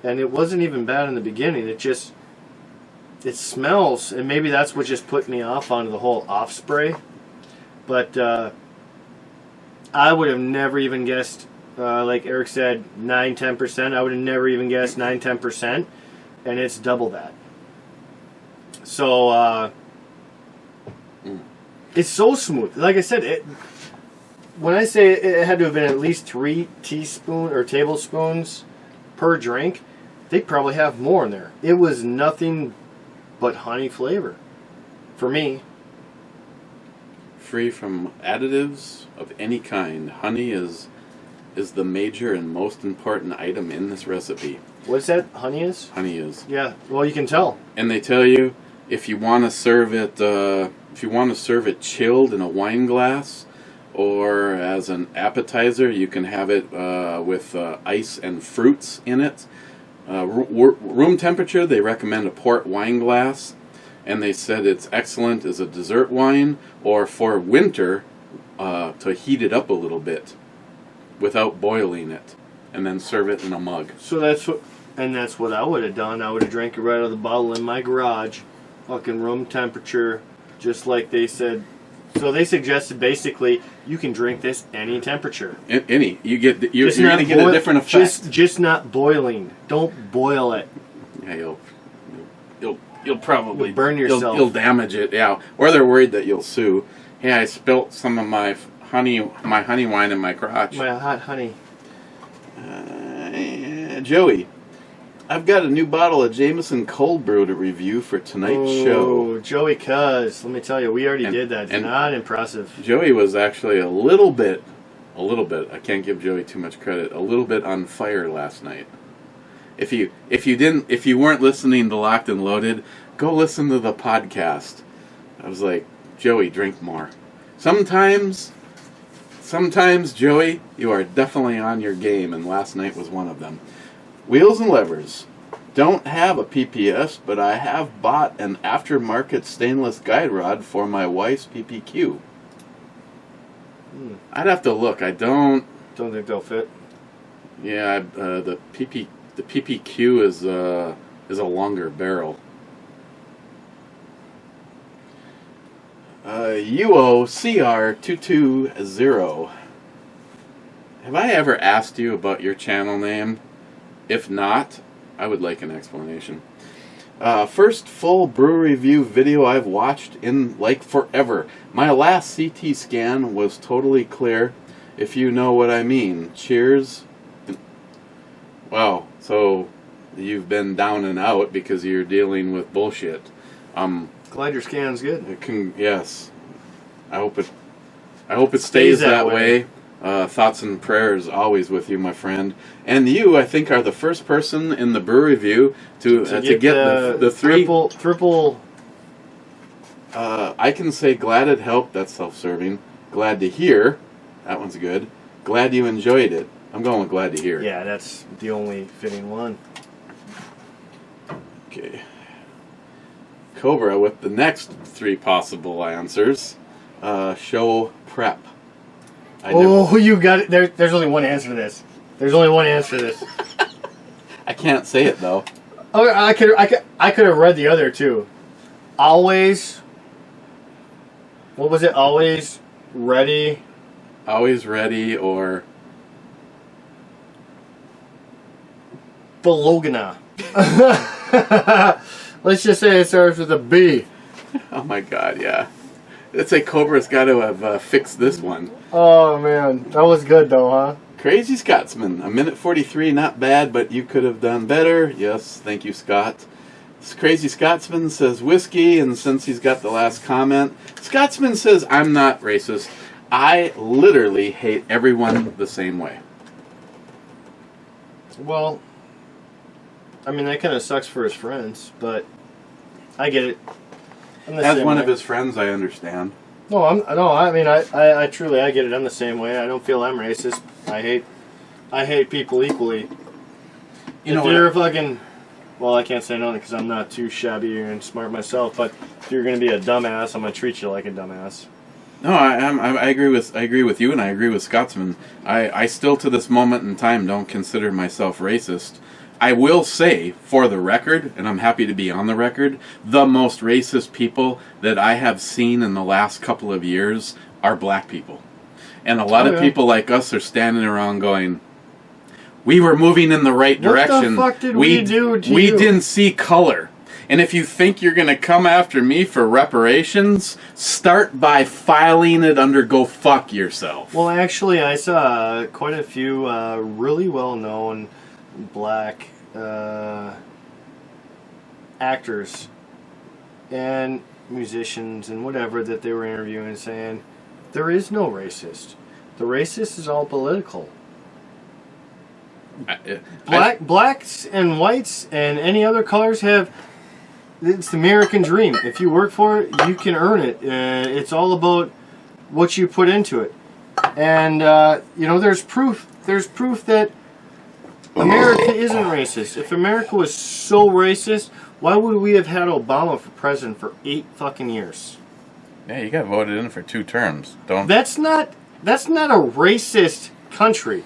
and it wasn't even bad in the beginning. It smells, and maybe that's what just put me off onto the whole off spray. But I would have never even guessed, like Eric said, 9-10%. I would have never even guessed 9-10%, and it's double that. So it's so smooth. Like I said, when I say it had to have been at least 3 teaspoons or tablespoons per drink, they probably have more in there. It was nothing but honey flavor for me. Free from additives of any kind, honey is the major and most important item in this recipe. What's that? Honey is? Honey is. Yeah. Well, you can tell. And they tell you if you want to serve it, chilled in a wine glass, or as an appetizer, you can have it with ice and fruits in it. Room temperature, they recommend a port wine glass, and they said it's excellent as a dessert wine or for winter to heat it up a little bit without boiling it, and then serve it in a mug. So that's what I would have done. I would have drank it right out of the bottle in my garage, fucking room temperature, just like they said. So they suggested basically you can drink this any temperature. You're going to get a different effect. Just not boiling. Don't boil it. Yeah, you'll probably burn yourself. You'll damage it. Yeah, or they're worried that you'll sue. Hey, I spilt some of my honey wine in my crotch. My hot honey. Joey, I've got a new bottle of Jameson Cold Brew to review for tonight's show. Joey, let me tell you, we already did that. It's not impressive. Joey was actually a little bit, I can't give Joey too much credit, a little bit on fire last night. If you weren't listening to Locked and Loaded, go listen to the podcast. I was like, Joey, drink more. Sometimes, Joey, you are definitely on your game, and last night was one of them. Wheels and Levers. Don't have a PPS, but I have bought an aftermarket stainless guide rod for my wife's PPQ. I'd have to look. I don't. Don't think they'll fit. Yeah, the PPQ is a longer barrel. UOCR220. Have I ever asked you about your channel name? If not, I would like an explanation. First full brew review video I've watched in like forever. My last CT scan was totally clear, if you know what I mean. Cheers. Wow, so you've been down and out because you're dealing with bullshit. Glad your scan's good. Yes. I hope it stays that way. Thoughts and prayers always with you, my friend. And you, I think, are the first person in the brew review to get the three triple. I can say glad it helped. That's self-serving. Glad to hear. That one's good. Glad you enjoyed it. I'm going with glad to hear. Yeah, that's the only fitting one. Okay. Cobra with the next three possible answers. Show prep. You got it. There's only one answer to this. There's only one answer to this. I can't say it though. Oh, I could have read the other two. Always. What was it? Always ready. Always ready or Bologna. Let's just say it starts with a B. Oh my god, yeah. Let's say Cobra's got to have fixed this one. Oh man, that was good though, huh? Crazy Scotsman, a minute 43, not bad, but you could have done better. Yes, thank you, Scott. This Crazy Scotsman says whiskey, and since he's got the last comment, Scotsman says, I'm not racist. I literally hate everyone the same way. Well, I mean, that kind of sucks for his friends, but I get it. As one of his friends, I understand. No, I mean, I truly, I get it. I'm the same way. I don't feel I'm racist. I hate people equally. You know, if you're fucking, well, I can't say no because I'm not too shabby and smart myself. But if you're gonna be a dumbass, I'm gonna treat you like a dumbass. No, I agree with you, and I agree with Scotsman. I still, to this moment in time, don't consider myself racist. I will say, for the record, and I'm happy to be on the record, the most racist people that I have seen in the last couple of years are black people. And a lot of people like us are standing around going, we were moving in the right direction. What the fuck did we do to We you? didn't see color. And if you think you're going to come after me for reparations, start by filing it under go fuck yourself. Well, actually, I saw quite a few really well-known black actors and musicians and whatever that they were interviewing saying there is no racist. The racist is all political. Blacks and whites and any other colors have, it's the American dream. If you work for it, you can earn it. It's all about what you put into it. And you know, there's proof that America isn't racist. If America was so racist, why would we have had Obama for president for 8 fucking years? Yeah, you got voted in for 2 terms. Don't. That's not a racist country,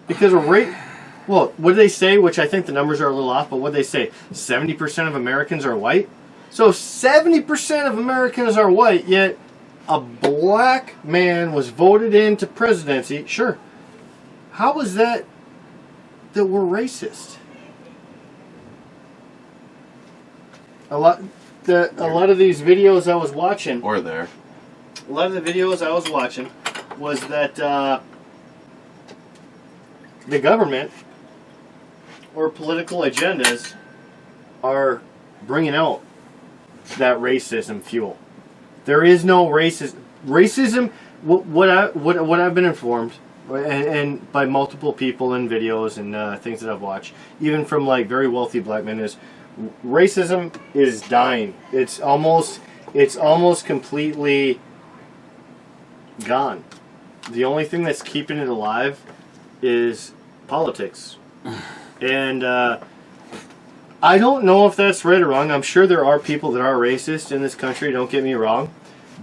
because well, what do they say? Which I think the numbers are a little off, but what do they say? 70% of Americans are white. So 70% of Americans are white, yet a black man was voted into presidency. Sure. How is that we're racist? A lot of these videos I was watching, Or there. a lot of the videos I was watching was that the government or political agendas are bringing out that racism fuel. There is no racism. What I've been informed, and by multiple people in videos and things that I've watched, even from like very wealthy black men, is racism is dying. It's almost completely gone. The only thing that's keeping it alive is politics. And I don't know if that's right or wrong. I'm sure there are people that are racist in this country, don't get me wrong.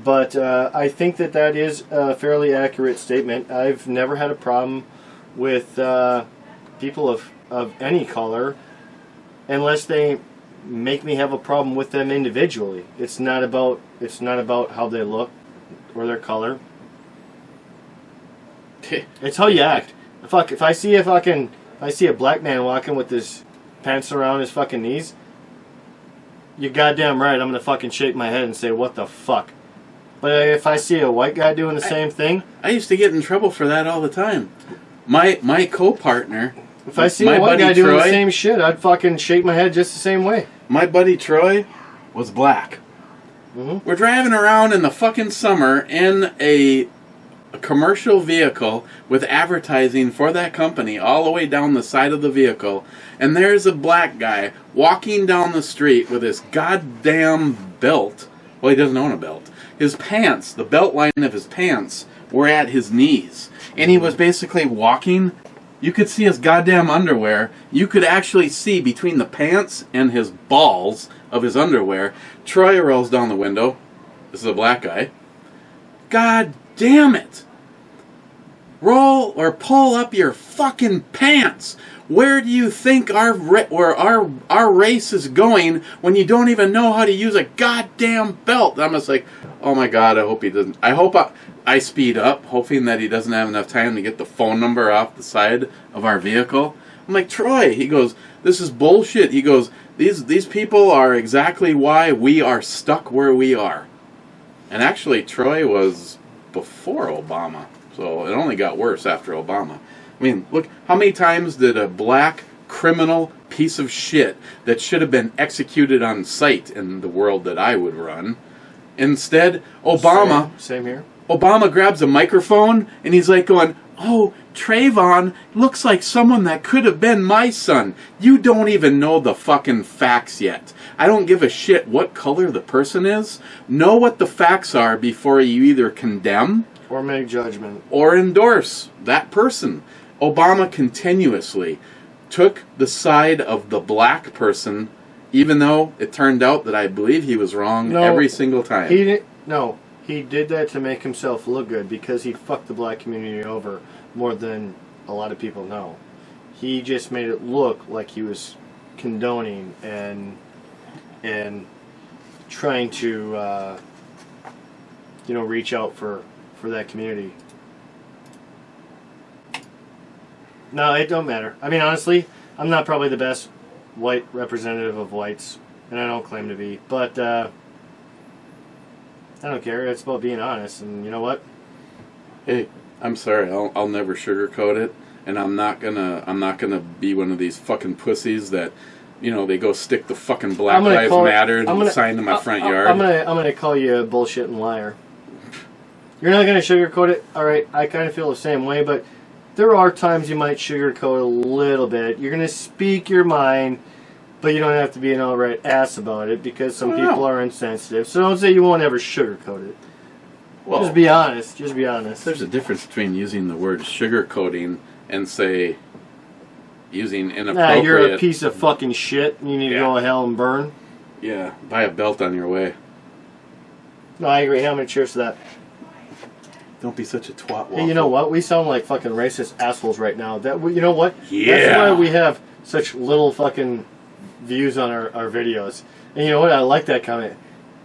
But I think that is a fairly accurate statement. I've never had a problem with people of any color unless they make me have a problem with them individually. It's not about how they look or their color. It's how you act. Fuck, if I see a black man walking with his pants around his fucking knees, you're goddamn right, I'm gonna fucking shake my head and say, what the fuck? But if I see a white guy doing the same thing... I used to get in trouble for that all the time. My co-partner... If I see a white guy doing the same shit, I'd fucking shake my head just the same way. My buddy Troy was black. Mm-hmm. We're driving around in the fucking summer in a commercial vehicle with advertising for that company all the way down the side of the vehicle, and there's a black guy walking down the street with his goddamn belt. Well, he doesn't own a belt. His pants, the belt line of his pants, were at his knees. And he was basically walking. You could see his goddamn underwear. You could actually see between the pants and his balls of his underwear. Troy rolls down the window. This is a black guy. God damn it! Roll or pull up your fucking pants! Where do you think our race is going when you don't even know how to use a goddamn belt? I'm just like, oh my god, I hope he doesn't. I hope I speed up, hoping that he doesn't have enough time to get the phone number off the side of our vehicle. I'm like, Troy, he goes, this is bullshit. He goes, these people are exactly why we are stuck where we are. And actually, Troy was before Obama, so it only got worse after Obama. I mean, look, how many times did a black criminal piece of shit that should have been executed on sight in the world that I would run, instead, Obama... Same here. Obama grabs a microphone and he's like going, oh, Trayvon looks like someone that could have been my son. You don't even know the fucking facts yet. I don't give a shit what color the person is. Know what the facts are before you either condemn or make judgment or endorse that person. Obama continuously took the side of the black person, even though it turned out that I believe he was wrong every single time. He did that to make himself look good because he fucked the black community over more than a lot of people know. He just made it look like he was condoning and trying to reach out for that community. No, it don't matter. I mean, honestly, I'm not probably the best white representative of whites, and I don't claim to be, but I don't care. It's about being honest, and you know what? Hey, I'm sorry. I'll never sugarcoat it, and I'm not gonna be one of these fucking pussies that, they go stick the fucking Black Lives Matter sign in my front yard. I'm gonna call you a bullshitting liar. You're not gonna sugarcoat it. All right, I kind of feel the same way, but there are times you might sugarcoat a little bit. You're gonna speak your mind, but you don't have to be an outright ass about it because some people are insensitive. So don't say you won't ever sugarcoat it. Well, just be honest. Just be honest. There's a difference between using the word sugarcoating and, say, using inappropriate... you're a piece of fucking shit and you need to go to hell and burn. Yeah, buy a belt on your way. No, I agree. How many cheers to that? Don't be such a twat. Hey, you know what? We sound like fucking racist assholes right now. You know what? Yeah. That's why we have such little fucking views on our videos. And you know what? I like that comment.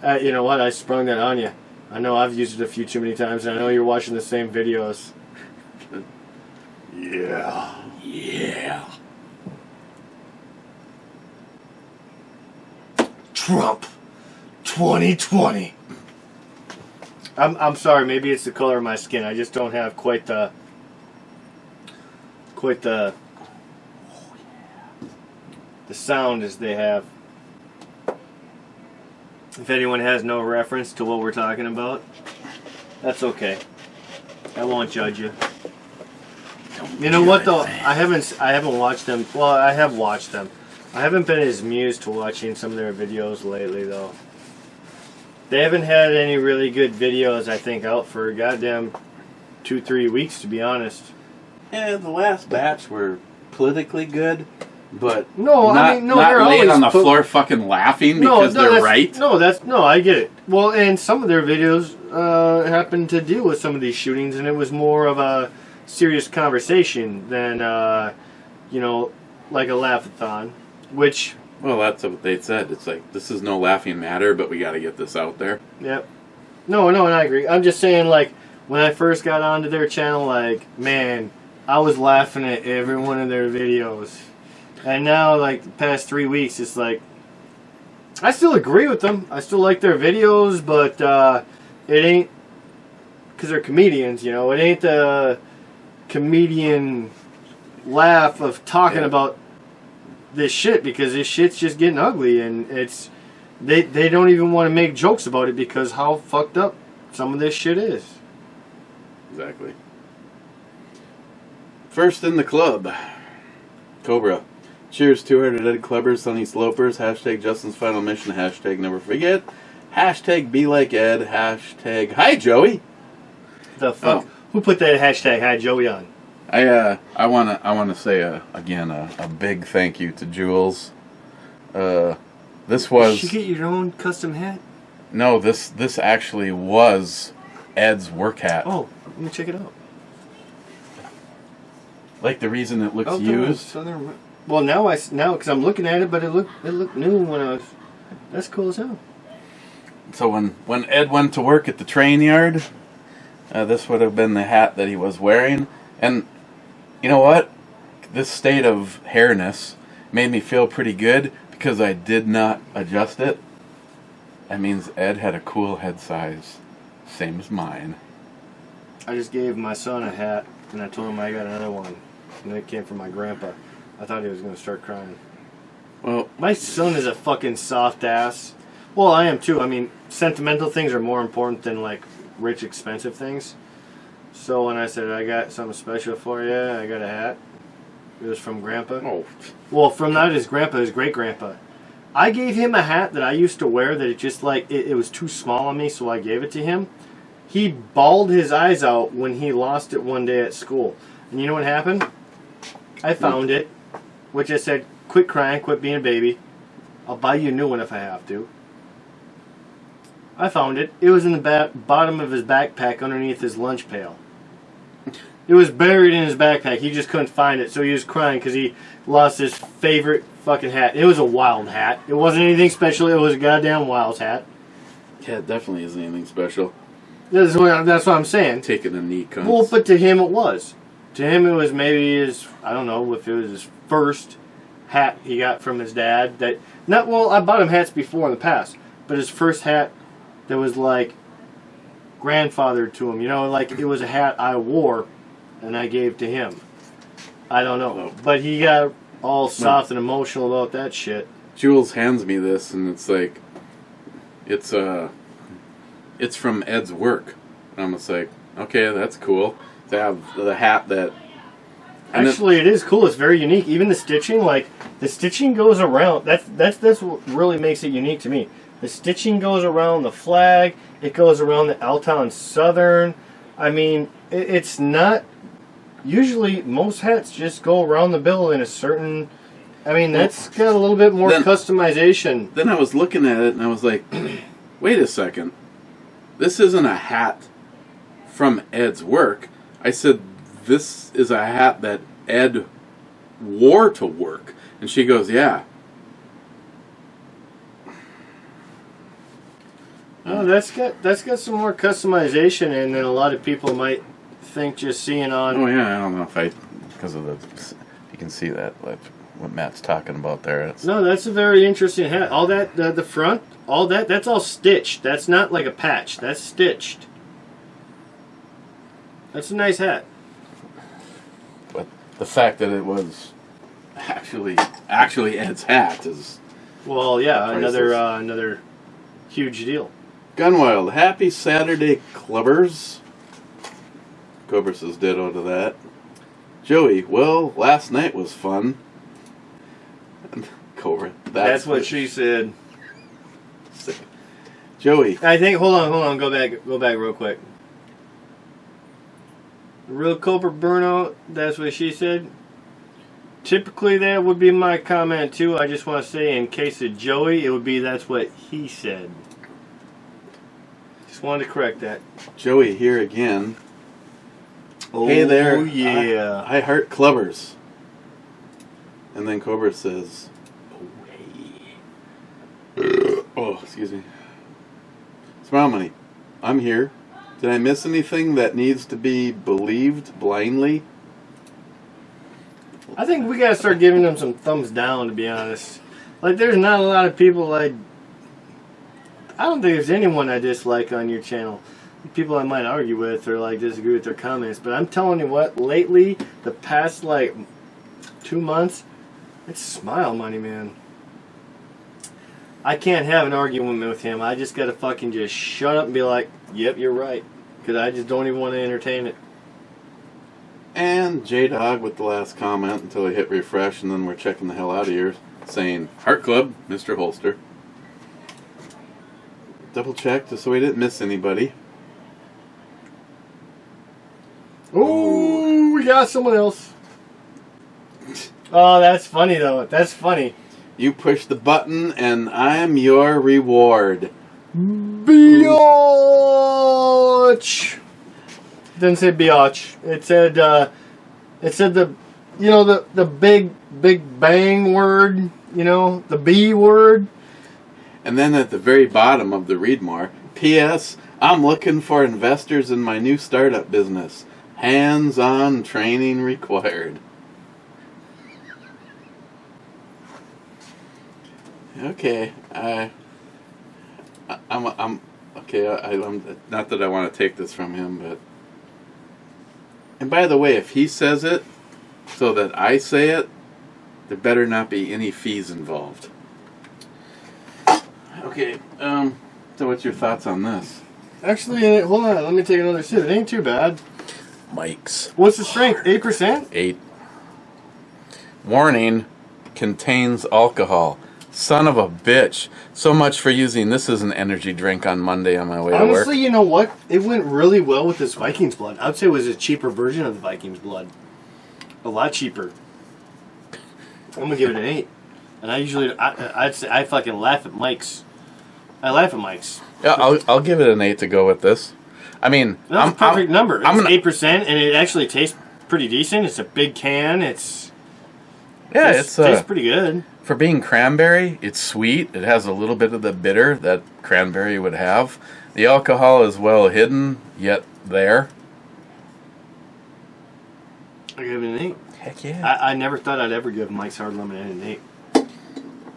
You know what? I sprung that on you. I know I've used it a few too many times, and I know you're watching the same videos. Yeah. Yeah. Trump 2020. I'm sorry, maybe it's the color of my skin. I just don't have quite the sound as they have. If anyone has no reference to what we're talking about, that's okay. I won't judge you. You know what though? I haven't watched them. Well, I have watched them. I haven't been as amused to watching some of their videos lately though. They haven't had any really good videos, I think, out for goddamn 2-3 weeks, to be honest. Yeah, the last batch were politically good, but No, not, I mean, no, not they're laying always on the floor fucking laughing because they're right. No, I get it. Well, and some of their videos happen to deal with some of these shootings, and it was more of a serious conversation than, like a laugh-a-thon, which... Well, that's what they said. It's like, this is no laughing matter, but we got to get this out there. Yep. No, and I agree. I'm just saying, like, when I first got onto their channel, like, man, I was laughing at every one of their videos. And now, like, the past 3 weeks, it's like, I still agree with them. I still like their videos, but it ain't, because they're comedians, it ain't the comedian laugh of talking about this shit, because this shit's just getting ugly, and it's, they don't even want to make jokes about it because how fucked up some of this shit is. Exactly. First in the club, Cobra. Cheers to our dead clubbers, sunny slopers, hashtag Justin's final mission, hashtag never forget, hashtag be like Ed, hashtag hi Joey. The fuck? Oh. Who put that hashtag hi Joey on? I wanna say again a big thank you to Jules. This was. Did you get your own custom hat? No, this actually was Ed's work hat. Oh, let me check it out. Like the reason it looks used. Well, now because I'm looking at it, but it looked new when I was. That's cool as hell. So when Ed went to work at the train yard, this would have been the hat that he was wearing, and you know what? This state of hairness made me feel pretty good because I did not adjust it. That means Ed had a cool head size, same as mine. I just gave my son a hat, and I told him I got another one, and it came from my grandpa. I thought he was going to start crying. Well, my son is a fucking soft ass. Well, I am too. I mean, sentimental things are more important than like rich, expensive things. So when I said I got something special for you, I got a hat. It was from Grandpa. Oh. Well, from not his grandpa, his great grandpa. I gave him a hat that I used to wear that it just like it was too small on me, so I gave it to him. He bawled his eyes out when he lost it one day at school. And you know what happened? I found it, which I said, quit crying, quit being a baby. I'll buy you a new one if I have to. I found it. It was in the bottom of his backpack underneath his lunch pail. It was buried in his backpack. He just couldn't find it, so he was crying because he lost his favorite fucking hat. It was a wild hat. It wasn't anything special. It was a goddamn wild hat. Yeah, it definitely isn't anything special. That's what I'm saying. Taking a neat cunt. Well, but to him it was. To him it was maybe his, I don't know if it was his first hat he got from his dad. I bought him hats before in the past, but his first hat that was like grandfathered to him. Like it was a hat I wore and I gave to him. I don't know. But he got all soft and emotional about that shit. Jules hands me this and it's like, it's from Ed's work. And I'm just like, okay, that's cool. To have the hat that... Actually, it is cool. It's very unique. Even the stitching, like, the stitching goes around. That's what really makes it unique to me. The stitching goes around the flag. It goes around the Alton Southern. I mean, it's not... Usually, most hats just go around the bill in a certain... I mean, that's got a little bit more customization. Then I was looking at it and I was like, wait a second. This isn't a hat from Ed's work. I said, this is a hat that Ed wore to work. And she goes, yeah. No, that's got some more customization in than a lot of people might think just seeing on. Oh yeah, I don't know if because of you can see that, like what Matt's talking about there. No, that's a very interesting hat. All that, the front, all that's all stitched. That's not like a patch. That's stitched. That's a nice hat. But the fact that it was actually Ed's hat is... Well, yeah, another huge deal. Gunwild, happy Saturday, clubbers. Cobra says ditto to that. Joey, well, last night was fun. Cobra, that's what she said. Joey. I think, hold on, go back real quick. Real Cobra burnout, that's what she said. typically that would be my comment too. I just want to say, in case of Joey, it would be that's what he said. Just wanted to correct that. Joey here again. Oh, Hey there. yeah. I heart clubbers. And then Cobra says, oh, hey. Oh, excuse me. Smile Money. I'm here. Did I miss anything that needs to be believed blindly? I think we gotta start giving them some thumbs down, to be honest. Like, there's not a lot of people I don't think there's anyone I dislike on your channel. People I might argue with or like disagree with their comments, but I'm telling you what, lately, the past like 2 months, it's Smile Money, man. I can't have an argument with him. I just gotta fucking just shut up and be like, yep, you're right. Because I just don't even want to entertain it. And J-Dog with the last comment until I hit refresh, and then we're checking the hell out of here, saying, Heart Club, Mr. Holster. Double check just so we didn't miss anybody. Ooh, we got someone else. Oh, that's funny though. That's funny. You push the button, and I'm your reward. Biatch. Didn't say biatch. It said the big bang word, the B word. And then at the very bottom of the read more, P.S. I'm looking for investors in my new startup business. Hands-on training required. Okay, I'm okay. I'm not that I want to take this from him, but. And by the way, if he says it so that I say it, there better not be any fees involved. Okay, so what's your thoughts on this? Actually, hold on. Let me take another sip. It ain't too bad. Mike's. What's the strength? 8%? 8. Warning, contains alcohol. Son of a bitch. So much for using this as an energy drink on Monday on my way to work. Honestly, you know what? It went really well with this Viking's Blood. I would say it was a cheaper version of the Viking's Blood. A lot cheaper. I'm going to give it an 8. And I'd say I fucking laugh at Mike's. I laugh at Mike's. Yeah, I'll give it an 8 to go with this. I mean, That's a perfect number. It's 8%, and it actually tastes pretty decent. It's a big can. Tastes pretty good. For being cranberry, it's sweet. It has a little bit of the bitter that cranberry would have. The alcohol is well hidden, yet there. I give it an 8. Heck yeah. I never thought I'd ever give Mike's Hard Lemonade an 8.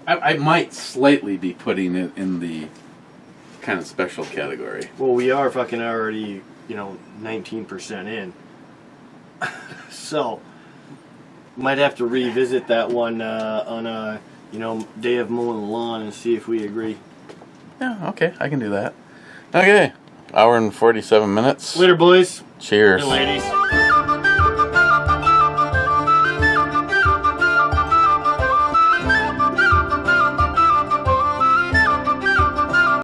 I might slightly be putting it in the kind of special category. Well, we are fucking already, 19% in. So, might have to revisit that one on a, day of mowing the lawn and see if we agree. Yeah, okay, I can do that. Okay, hour and 47 minutes. Later, boys Cheers. and ladies.